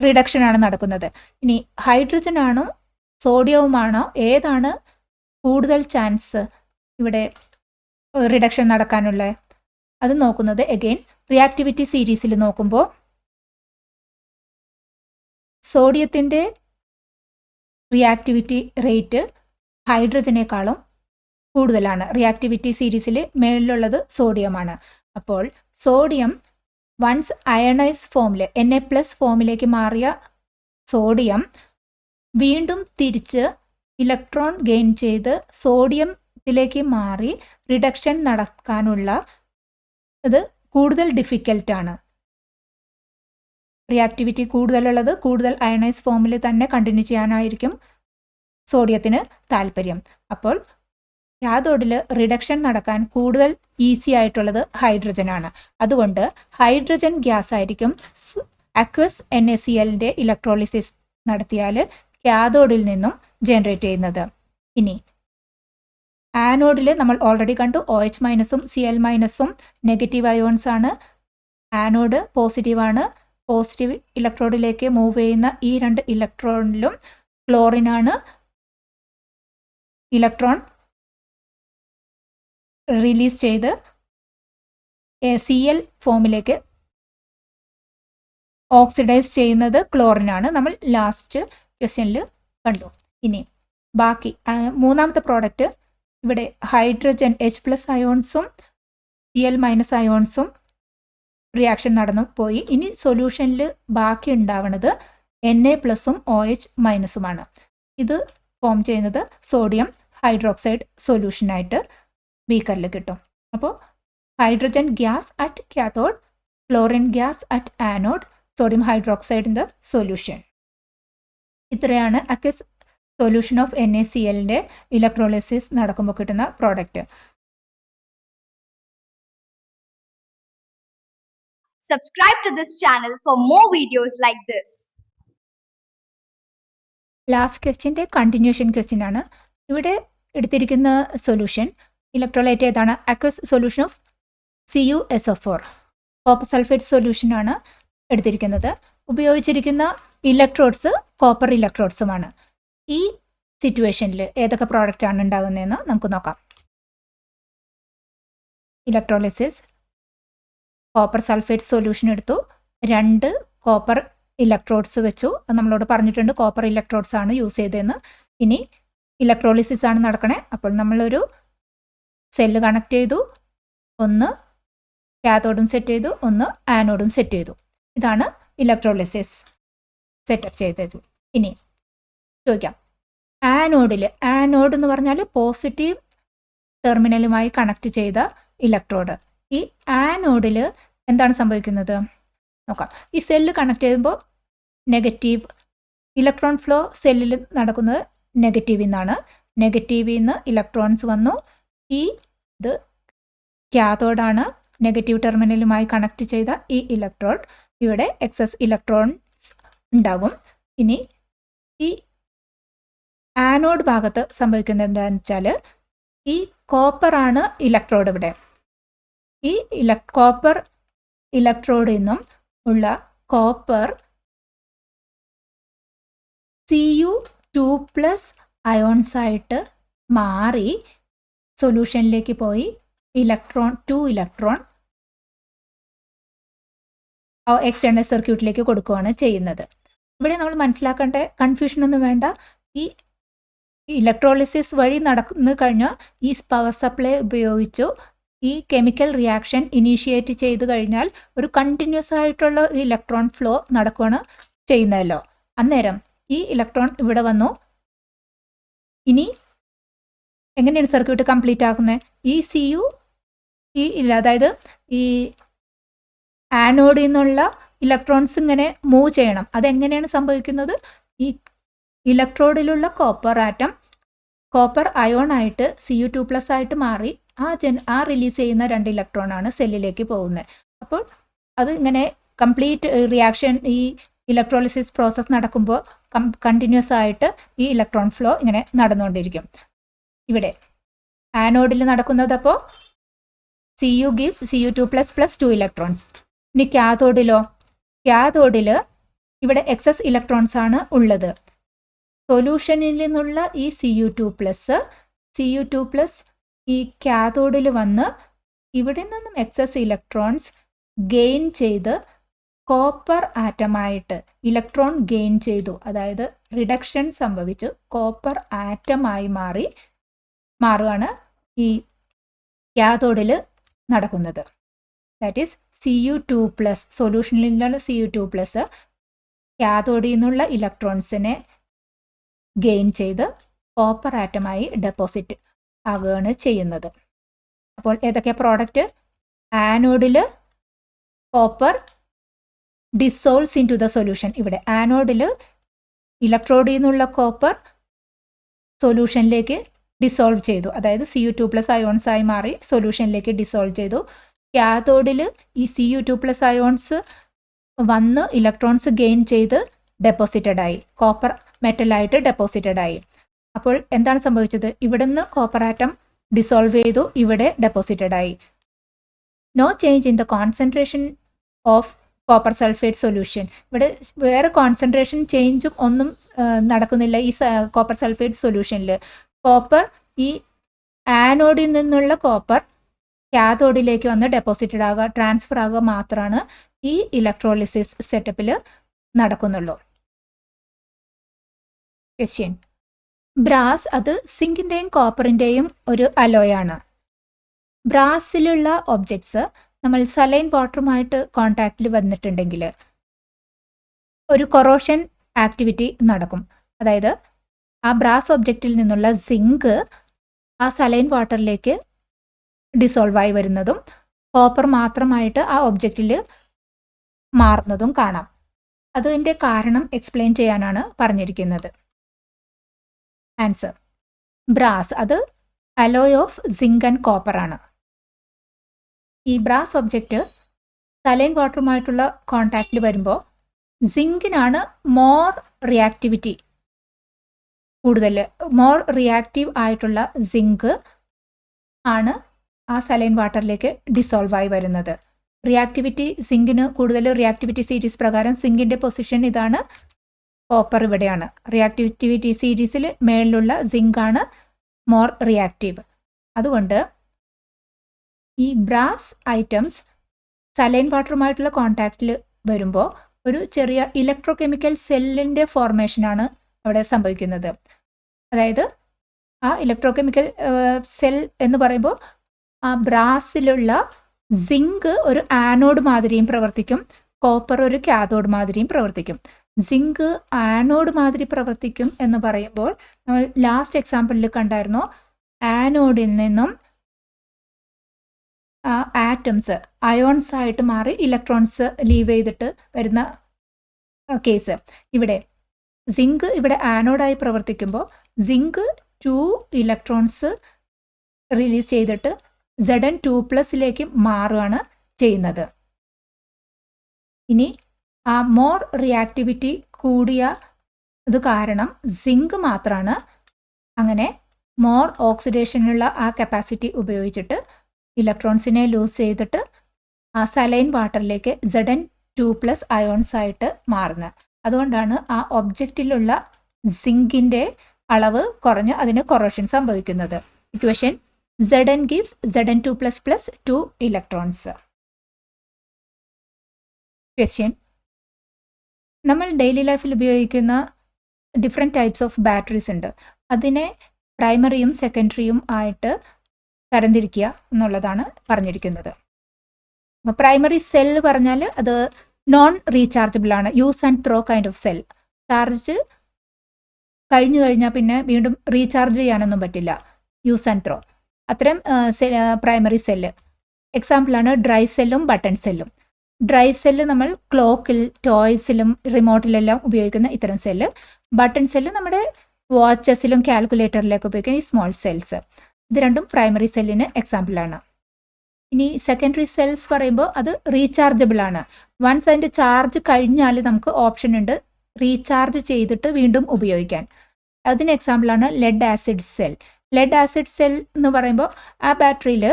റിഡക്ഷൻ ആണ് നടക്കുന്നത്. ഇനി ഹൈഡ്രജൻ ആണോ സോഡിയവുമാണോ ഏതാണ് കൂടുതൽ ചാൻസ് ഇവിടെ റിഡക്ഷൻ നടക്കാനുള്ള അത് നോക്കുന്നത് എഗെയിൻ റിയാക്ടിവിറ്റി സീരീസിൽ നോക്കുമ്പോൾ സോഡിയത്തിൻ്റെ റിയാക്ടിവിറ്റി റേറ്റ് ഹൈഡ്രജനേക്കാളും കൂടുതലാണ്. റിയാക്ടിവിറ്റി സീരീസിൽ മേളിലുള്ളത് സോഡിയമാണ്. അപ്പോൾ സോഡിയം വൺസ് അയണൈസ് ഫോമിൽ Na+ ഫോമിലേക്ക് മാറിയ സോഡിയം വീണ്ടും തിരിച്ച് ഇലക്ട്രോൺ ഗെയിൻ ചെയ്ത് സോഡിയത്തിലേക്ക് മാറി റിഡക്ഷൻ നടക്കാനുള്ള ഇത് കൂടുതൽ ഡിഫിക്കൽട്ടാണ്. റിയാക്ടിവിറ്റി കൂടുതലുള്ളത് കൂടുതൽ അയണൈസ് ഫോമിൽ തന്നെ കണ്ടിന്യൂ ചെയ്യാനായിരിക്കും സോഡിയത്തിന് താല്പര്യം. അപ്പോൾ കാഥോഡിൽ റിഡക്ഷൻ നടക്കാൻ കൂടുതൽ ഈസി ആയിട്ടുള്ളത് ഹൈഡ്രജനാണ്. അതുകൊണ്ട് ഹൈഡ്രജൻ ഗ്യാസ് ആയിരിക്കും അക്വസ് NaClൻ്റെ ഇലക്ട്രോളിസിസ് നടത്തിയാൽ കാഥോഡിൽ നിന്നും ജനറേറ്റ് ചെയ്യുന്നത്. ഇനി ആനോഡിൽ നമ്മൾ ഓൾറെഡി കണ്ടു OH- Cl- നെഗറ്റീവ് അയോൺസ് ആണ്. ആനോഡ് പോസിറ്റീവാണ്. പോസിറ്റീവ് ഇലക്ട്രോഡിലേക്ക് മൂവ് ചെയ്യുന്ന ഈ 2 ഇലക്ട്രോണിലും ക്ലോറിനാണ് ഇലക്ട്രോൺ റിലീസ് ചെയ്ത് Cl ഫോമിലേക്ക് ഓക്സിഡൈസ് ചെയ്യുന്നത് ക്ലോറിനാണ്. നമ്മൾ ലാസ്റ്റ് ക്വസ്റ്റ്യനിൽ കണ്ടു. ഇനി ബാക്കി മൂന്നാമത്തെ പ്രോഡക്റ്റ് ഇവിടെ ഹൈഡ്രജൻ H+ അയോൺസും Cl- അയോൺസും റിയാക്ഷൻ നടന്നു പോയി. ഇനി സൊല്യൂഷനിൽ ബാക്കി ഉണ്ടാവുന്നത് Na+ഉം OH- ഇത് ഫോം ചെയ്യുന്നത് സോഡിയം ഹൈഡ്രോക്സൈഡ് സൊല്യൂഷനായിട്ട് ബീക്കറിൽ കിട്ടും. അപ്പോൾ hydrogen gas at cathode, chlorine gas at anode, sodium hydroxide in the solution. ഇത്രയാണ് അക്വസ് സൊല്യൂഷൻ ഓഫ് NaClൻ്റെ ഇലക്ട്രോളിസിസ് നടക്കുമ്പോൾ കിട്ടുന്ന product. Subscribe to this channel for more videos like this. Last ക്വസ്റ്റ്യൻ്റെ കണ്ടിന്യൂഷൻ ക്വസ്റ്റ്യൻ ആണ്. ഇവിടെ എടുത്തിരിക്കുന്ന സൊല്യൂഷൻ ഇലക്ട്രോലൈറ്റ് ഏതാണ്? Aqueous solution of CuSO4 copper sulphate സൊല്യൂഷനാണ് എടുത്തിരിക്കുന്നത്. ഉപയോഗിച്ചിരിക്കുന്ന ഇലക്ട്രോഡ്സ് കോപ്പർ ഇലക്ട്രോഡ്സുമാണ്. ഈ സിറ്റുവേഷനിൽ ഏതൊക്കെ പ്രോഡക്റ്റാണ് ഉണ്ടാകുന്നതെന്ന് നമുക്ക് നോക്കാം. ഇലക്ട്രോളിസിസ് കോപ്പർ സൾഫേറ്റ് സൊല്യൂഷൻ എടുത്തു, 2 കോപ്പർ ഇലക്ട്രോഡ്സ് വെച്ചു. അത് നമ്മളോട് പറഞ്ഞിട്ടുണ്ട് കോപ്പർ ഇലക്ട്രോഡ്സ് ആണ് യൂസ് ചെയ്തതെന്ന്. ഇനി ഇലക്ട്രോളിസിസ് ആണ് നടക്കണേ. അപ്പോൾ നമ്മളൊരു സെല്ല് കണക്ട് ചെയ്തു, ഒന്ന് കാഥോഡും സെറ്റ് ചെയ്തു, ഒന്ന് ആനോഡും സെറ്റ് ചെയ്തു. ഇതാണ് ഇലക്ട്രോളിസിസ് സെറ്റപ്പ് ചെയ്തത്. ഇനി ചോദിക്കാം, ആനോഡ് എന്ന് പറഞ്ഞാൽ പോസിറ്റീവ് ടെർമിനലുമായി കണക്ട് ചെയ്ത ഇലക്ട്രോഡ്. ഈ ആനോഡിൽ എന്താണ് സംഭവിക്കുന്നത് നോക്കാം. ഈ സെല്ല് കണക്ട് ചെയ്യുമ്പോൾ നെഗറ്റീവ് ഇലക്ട്രോൺ ഫ്ലോ സെല്ലിൽ നടക്കുന്നത് നെഗറ്റീവിൽ നിന്നാണ്. നെഗറ്റീവിൽ നിന്ന് ഇലക്ട്രോൺസ് വന്നു. ഇത് കാഥോഡാണ്. നെഗറ്റീവ് ടെർമിനലുമായി കണക്ട് ചെയ്ത ഈ ഇലക്ട്രോഡ്, ഇവിടെ എക്സസ് ഇലക്ട്രോൺസ് ഉണ്ടാകും. ഇനി ഈ ആനോഡ് ഭാഗത്ത് സംഭവിക്കുന്നത് എന്താണെന്ന് വെച്ചാൽ ഈ കോപ്പറാണ് ഇലക്ട്രോഡ്. ഇവിടെ ഈ കോപ്പർ ഇലക്ട്രോഡിൽ നിന്നും ഉള്ള കോപ്പർ Cu2+ അയോൺസ് ആയിട്ട് മാറി സൊല്യൂഷനിലേക്ക് പോയി 2 ഇലക്ട്രോൺ എക്സ്റ്റേണൽ സർക്യൂട്ടിലേക്ക് കൊടുക്കുകയാണ് ചെയ്യുന്നത്. ഇവിടെ നമ്മൾ മനസ്സിലാക്കേണ്ട കൺഫ്യൂഷനൊന്നും വേണ്ട. ഈ ഇലക്ട്രോളിസിസ് വഴി നടന്നു കഴിഞ്ഞാൽ ഈ പവർ സപ്ലൈ ഉപയോഗിച്ചു ഈ കെമിക്കൽ റിയാക്ഷൻ ഇനീഷ്യേറ്റ് ചെയ്ത് കഴിഞ്ഞാൽ ഒരു കണ്ടിന്യൂസ് ആയിട്ടുള്ള ഒരു ഇലക്ട്രോൺ ഫ്ലോ നടക്കുകയാണ് ചെയ്യുന്നതല്ലോ. അന്നേരം ഈ ഇലക്ട്രോൺ ഇവിടെ വന്നു. ഇനി എങ്ങനെയാണ് സർക്യൂട്ട് കംപ്ലീറ്റ് ആക്കുന്നത്? അതായത് ഈ ആനോഡിൽ നിന്നുള്ള ഇലക്ട്രോൺസ് ഇങ്ങനെ മൂവ് ചെയ്യണം. അതെങ്ങനെയാണ് സംഭവിക്കുന്നത്? ഈ ഇലക്ട്രോഡിലുള്ള കോപ്പർ അയോൺ ആയിട്ട് Cu2+ ആയിട്ട് മാറി ആ റിലീസ് ചെയ്യുന്ന 2 ഇലക്ട്രോണാണ് സെല്ലിലേക്ക് പോകുന്നത്. അപ്പോൾ അത് ഇങ്ങനെ കംപ്ലീറ്റ് റിയാക്ഷൻ ഈ ഇലക്ട്രോളിസിസ് പ്രോസസ്സ് നടക്കുമ്പോൾ കണ്ടിന്യൂസ് ആയിട്ട് ഈ ഇലക്ട്രോൺ ഫ്ലോ ഇങ്ങനെ നടന്നുകൊണ്ടിരിക്കും. ഇവിടെ ആനോഡിൽ നടക്കുന്നത് അപ്പോൾ Cu gives Cu2+ + 2 ഇലക്ട്രോൺസ്. ഇനി കാഥോഡിൽ ഇവിടെ എക്സസ് ഇലക്ട്രോൺസ് ആണ് ഉള്ളത്. സൊല്യൂഷനിൽ നിന്നുള്ള ഈ Cu2+ ഈ കാഥോഡിൽ വന്ന് ഇവിടെ നിന്നും എക്സസ് ഇലക്ട്രോൺസ് ഗെയിൻ ചെയ്ത് കോപ്പർ ആറ്റമായിട്ട് ഇലക്ട്രോൺ ഗെയിൻ ചെയ്തു, അതായത് റിഡക്ഷൻ സംഭവിച്ചു കോപ്പർ ആറ്റമായി മാറുകയാണ് ഈ കാഥോഡിൽ നടക്കുന്നത്. ദാറ്റ് ഈസ് Cu2+, സൊല്യൂഷനിൽ നിന്നുള്ള Cu2+ കാഥോഡിൽ നിന്നുള്ള ഇലക്ട്രോൺസിനെ ഗെയിൻ ചെയ്ത് കോപ്പർ ആറ്റമായി ഡെപ്പോസിറ്റ് ആകുകയാണ് ചെയ്യുന്നത്. അപ്പോൾ ഏതൊക്കെ പ്രോഡക്റ്റ്? ആനോഡിൽ copper dissolves into the solution. ഇവിടെ ആനോഡിൽ ഇലക്ട്രോഡിൽ നിന്നുള്ള കോപ്പർ സൊല്യൂഷനിലേക്ക് ഡിസോൾവ് ചെയ്തു, അതായത് Cu2+ അയോൺസ് ആയി മാറി സൊല്യൂഷനിലേക്ക് ഡിസോൾവ് ചെയ്തു. കാഥോഡിൽ ഈ Cu2+ അയോൺസ് വന്ന് ഇലക്ട്രോൺസ് ഗെയിൻ ചെയ്ത് ഡെപ്പോസിറ്റഡ് ആയി, കോപ്പർ മെറ്റലായിട്ട് ഡെപ്പോസിറ്റഡ് ആയി. അപ്പോൾ എന്താണ് സംഭവിച്ചത്? ഇവിടുന്ന് കോപ്പർ ആറ്റം ഡിസോൾവ് ചെയ്തു, ഇവിടെ ഡെപ്പോസിറ്റഡ് ആയി. No change in the concentration of copper sulphate solution. ഇവിടെ വേറെ കോൺസെൻട്രേഷൻ ചേഞ്ചും ഒന്നും നടക്കുന്നില്ല ഈ കോപ്പർ സൾഫേറ്റ് സൊല്യൂഷനിൽ. കോപ്പർ ഈ ആനോഡിൽ നിന്നുള്ള കോപ്പർ കാഥോഡിലേക്ക് വന്ന് ഡെപ്പോസിറ്റഡ് ആകുക, ട്രാൻസ്ഫർ ആകുക മാത്രമാണ് ഈ ഇലക്ട്രോളിസിസ് സെറ്റപ്പിൽ നടക്കുന്നുള്ളൂ. ക്വസ്റ്റ്യൻ: ബ്രാസ് അത് സിങ്കിൻ്റെയും കോപ്പറിൻ്റെയും ഒരു അലോയാണ്. ബ്രാസിലുള്ള ഒബ്ജക്ട്സ് നമ്മൾ സലൈൻ വാട്ടറുമായിട്ട് കോണ്ടാക്റ്റിൽ വന്നിട്ടുണ്ടെങ്കിൽ ഒരു കൊറോഷൻ ആക്ടിവിറ്റി നടക്കും. അതായത് ആ ബ്രാസ് ഒബ്ജക്റ്റിൽ നിന്നുള്ള സിങ്ക് ആ സലൈൻ വാട്ടറിലേക്ക് ഡിസോൾവ് ആയി വരുന്നതും കോപ്പർ മാത്രമായിട്ട് ആ ഒബ്ജക്റ്റിൽ മാറുന്നതും കാണാം. അതിൻ്റെ കാരണം എക്സ്പ്ലെയിൻ ചെയ്യാനാണ് പറഞ്ഞിരിക്കുന്നത്. ആൻസർ: ബ്രാസ് അത് alloy of zinc and copper ആണ്. ഈ ബ്രാസ് ഒബ്ജക്റ്റ് സലൈൻ വാട്ടറുമായിട്ടുള്ള കോണ്ടാക്റ്റിൽ വരുമ്പോൾ സിങ്കിനാണ് മോർ റിയാക്ടിവിറ്റി കൂടുതൽ, മോർ റിയാക്റ്റീവ് ആയിട്ടുള്ള സിങ്ക് ആണ് ആ സലൈൻ വാട്ടറിലേക്ക് ഡിസോൾവ് ആയി വരുന്നത്. റിയാക്ടിവിറ്റി സിങ്കിന് കൂടുതൽ റിയാക്ടിവിറ്റി സീരീസ് പ്രകാരം സിങ്കിൻ്റെ പൊസിഷൻ ഇതാണ്, കോപ്പർ ഇവിടെയാണ്. റിയാക്ടിവിറ്റി സീരീസിൽ മേളിലുള്ള സിങ്ക് ആണ് മോർ റിയാക്റ്റീവ്. അതുകൊണ്ട് ഈ ബ്രാസ് ഐറ്റംസ് സലൈൻ വാട്ടറുമായിട്ടുള്ള കോണ്ടാക്റ്റിൽ വരുമ്പോൾ ഒരു ചെറിയ ഇലക്ട്രോകെമിക്കൽ സെല്ലിൻ്റെ ഫോർമേഷനാണ് അവിടെ സംഭവിക്കുന്നത്. അതായത് ആ ഇലക്ട്രോകെമിക്കൽ സെൽ എന്ന് പറയുമ്പോൾ ആ ബ്രാസിലുള്ള സിങ്ക് ഒരു ആനോഡ് മാതിരിയും പ്രവർത്തിക്കും, കോപ്പർ ഒരു കാഥോഡ് മാതിരിയും പ്രവർത്തിക്കും. സിങ്ക് ആനോഡ് മാതിരി പ്രവർത്തിക്കും എന്ന് പറയുമ്പോൾ നമ്മൾ ലാസ്റ്റ് എക്സാമ്പിളിൽ കണ്ടായിരുന്നു, ആനോഡിൽ നിന്നും ആറ്റംസ് അയോൺസ് ആയിട്ട് മാറി ഇലക്ട്രോൺസ് ലീവ് ചെയ്തിട്ട് വരുന്ന കേസ്. ഇവിടെ സിങ്ക് ഇവിടെ ആനോഡായി പ്രവർത്തിക്കുമ്പോൾ സിങ്ക് 2 ഇലക്ട്രോൺസ് റിലീസ് ചെയ്തിട്ട് Zn2+ മാറുകയാണ് ചെയ്യുന്നത്. ഇനി ആ മോർ റിയാക്ടിവിറ്റി കൂടിയ ഇത് കാരണം സിങ്ക് മാത്രമാണ് അങ്ങനെ മോർ ഓക്സിഡേഷനുള്ള ആ കപ്പാസിറ്റി ഉപയോഗിച്ചിട്ട് ഇലക്ട്രോൺസിനെ ലൂസ് ചെയ്തിട്ട് ആ സലൈൻ വാട്ടറിലേക്ക് Zn2+ അയോൺസ് ആയിട്ട് മാറുന്നത്. അതുകൊണ്ടാണ് ആ ഒബ്ജക്റ്റിലുള്ള സിങ്കിൻ്റെ അളവ് കുറഞ്ഞ് അതിന് കൊറോഷൻ സംഭവിക്കുന്നത്. Equation: Zn gives Zn2++ 2 electrons. Question: നമ്മൾ ഡെയിലി ലൈഫിൽ ഉപയോഗിക്കുന്ന ഡിഫറെൻറ്റ് ടൈപ്സ് ഓഫ് ബാറ്ററീസ് ഉണ്ട്. അതിനെ പ്രൈമറിയും സെക്കൻഡറിയും ആയിട്ട് തരംതിരിക്കുക എന്നുള്ളതാണ് പറഞ്ഞിരിക്കുന്നത്. പ്രൈമറി സെൽ പറഞ്ഞാൽ അത് നോൺ റീചാർജബിൾ ആണ്, use and throw kind of cell. Charge കഴിഞ്ഞു കഴിഞ്ഞാൽ പിന്നെ വീണ്ടും റീചാർജ് ചെയ്യാനൊന്നും പറ്റില്ല, യൂസ് ആൻഡ് ത്രോ. അത്തരം പ്രൈമറി സെല്ല് എക്സാമ്പിളാണ് ഡ്രൈ സെല്ലും ബട്ടൺ സെല്ലും. ഡ്രൈ സെല്ല് നമ്മൾ ക്ലോക്കിൽ, ടോയ്സിലും റിമോട്ടിലെല്ലാം ഉപയോഗിക്കുന്ന ഇത്തരം സെല്ല്. ബട്ടൺ സെല്ല് നമ്മുടെ വാച്ചസിലും കാൽക്കുലേറ്ററിലൊക്കെ ഉപയോഗിക്കുന്ന ഈ സ്മോൾ സെൽസ്. ഇത് രണ്ടും പ്രൈമറി സെല്ലിന് എക്സാമ്പിളാണ്. ഇനി സെക്കൻഡറി സെൽസ് പറയുമ്പോൾ അത് റീചാർജബിൾ ആണ്. വൺസ് അതിൻ്റെ ചാർജ് കഴിഞ്ഞാൽ നമുക്ക് ഓപ്ഷൻ ഉണ്ട് റീചാർജ് ചെയ്തിട്ട് വീണ്ടും ഉപയോഗിക്കാൻ. അതിന് എക്സാമ്പിളാണ് lead acid cell. Lead acid cell എന്ന് പറയുമ്പോൾ ആ ബാറ്ററിയിൽ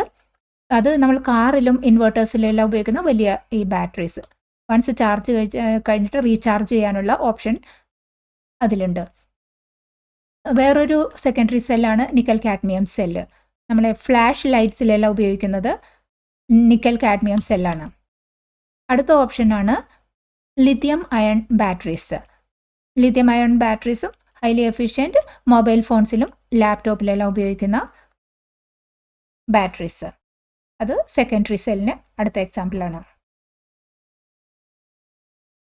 അത് നമ്മൾ കാറിലും ഇൻവെർട്ടേഴ്സിലും എല്ലാം ഉപയോഗിക്കുന്ന വലിയ ഈ ബാറ്ററീസ് വൺസ് ചാർജ് കഴിഞ്ഞിട്ട് റീചാർജ് ചെയ്യാനുള്ള ഓപ്ഷൻ അതിലുണ്ട്. വേറൊരു സെക്കൻഡറി സെല്ലാണ് നിക്കൽ കാഡ്മിയം സെല്ല്. നമ്മളെ ഫ്ലാഷ് ലൈറ്റ്സിലെല്ലാം ഉപയോഗിക്കുന്നത് നിക്കൽ കാഡ്മിയം സെല്ലാണ്. അടുത്ത ഓപ്ഷനാണ് lithium ion batteries. Lithium ion ബാറ്ററീസും ഹൈലി എഫിഷ്യൻറ്റ് മൊബൈൽ ഫോൺസിലും ലാപ്ടോപ്പിലെല്ലാം ഉപയോഗിക്കുന്ന ബാറ്ററീസ്. അത് സെക്കൻഡറി സെല്ലിന് അടുത്ത എക്സാമ്പിളാണ്.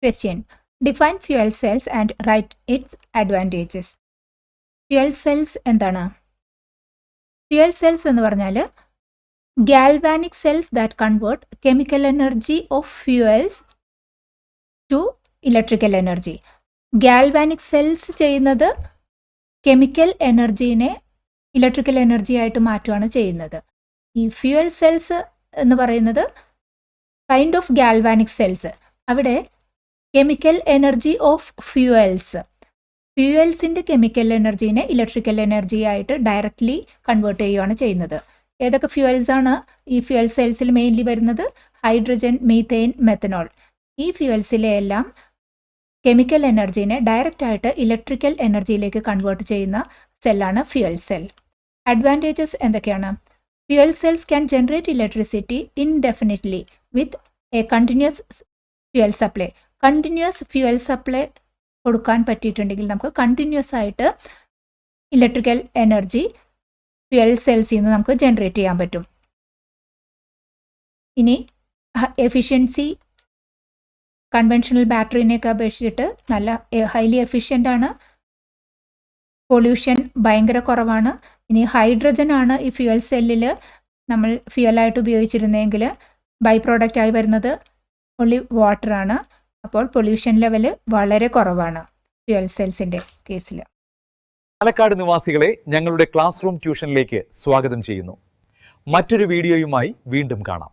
Question: define fuel cells and write its advantages. Fuel cells എന്താണ്? ഫ്യൂവൽ സെൽസ് എന്ന് പറഞ്ഞാൽ galvanic cells that convert chemical energy of fuels to electrical energy. Galvanic cells ചെയ്യുന്നത് കെമിക്കൽ എനർജീനെ ഇലക്ട്രിക്കൽ എനർജി ആയിട്ട് മാറ്റുകയാണ് ചെയ്യുന്നത്. ഈ ഫ്യൂവൽ സെൽസ് എന്ന് പറയുന്നത് കൈൻഡ് ഓഫ് ഗാൽവാനിക് സെൽസ്. അവിടെ കെമിക്കൽ എനർജി ഓഫ് ഫ്യൂവൽസിൻ്റെ കെമിക്കൽ എനർജീനെ ഇലക്ട്രിക്കൽ എനർജി ആയിട്ട് ഡയറക്റ്റ്ലി കൺവേർട്ട് ചെയ്യുകയാണ് ചെയ്യുന്നത്. ഏതൊക്കെ ഫ്യൂവൽസ് ആണ് ഈ ഫ്യൂവൽ സെൽസിൽ മെയിൻലി വരുന്നത്? Hydrogen, methane, methanol. ഈ ഫ്യൂവൽസിലെ എല്ലാം കെമിക്കൽ എനർജീനെ ഡയറക്റ്റ് ആയിട്ട് ഇലക്ട്രിക്കൽ എനർജിയിലേക്ക് കൺവേർട്ട് ചെയ്യുന്ന സെല്ലാണ് ഫ്യൂവൽ സെൽ. അഡ്വാൻറ്റേജസ് എന്തൊക്കെയാണ്? Fuel cells can generate electricity indefinitely with a continuous fuel supply. Continuous fuel supply കൊടുക്കാൻ പറ്റിയിട്ടുണ്ടെങ്കിൽ നമുക്ക് കണ്ടിന്യൂസ് ആയിട്ട് ഇലക്ട്രിക്കൽ എനർജി ഫ്യൂവൽ സെൽസിൽ നിന്ന് നമുക്ക് ജനറേറ്റ് ചെയ്യാൻ പറ്റും. ഇനി എഫിഷ്യൻസി കൺവെൻഷണൽ ബാറ്ററിനെയൊക്കെ അപേക്ഷിച്ചിട്ട് നല്ല ഹൈലി എഫിഷ്യൻ്റ് ആണ്. പൊല്യൂഷൻ ഭയങ്കര കുറവാണ്. ഇനി ഹൈഡ്രജൻ ആണ് ഈ ഫ്യൂവൽ സെല്ലിൽ നമ്മൾ ഫ്യൂവലായിട്ട് ഉപയോഗിച്ചിരുന്നെങ്കിൽ ബൈ പ്രോഡക്റ്റായി വരുന്നത് ഒൺലി വാട്ടറാണ്. അപ്പോൾ പൊല്യൂഷൻ ലെവൽ വളരെ കുറവാണ് ഫ്യൂവൽ സെൽസിൻ്റെ കേസിൽ. പാലക്കാട് നിവാസികളെ ഞങ്ങളുടെ ക്ലാസ് റൂം ട്യൂഷനിലേക്ക് സ്വാഗതം ചെയ്യുന്നു. മറ്റൊരു വീഡിയോയുമായി വീണ്ടും കാണാം.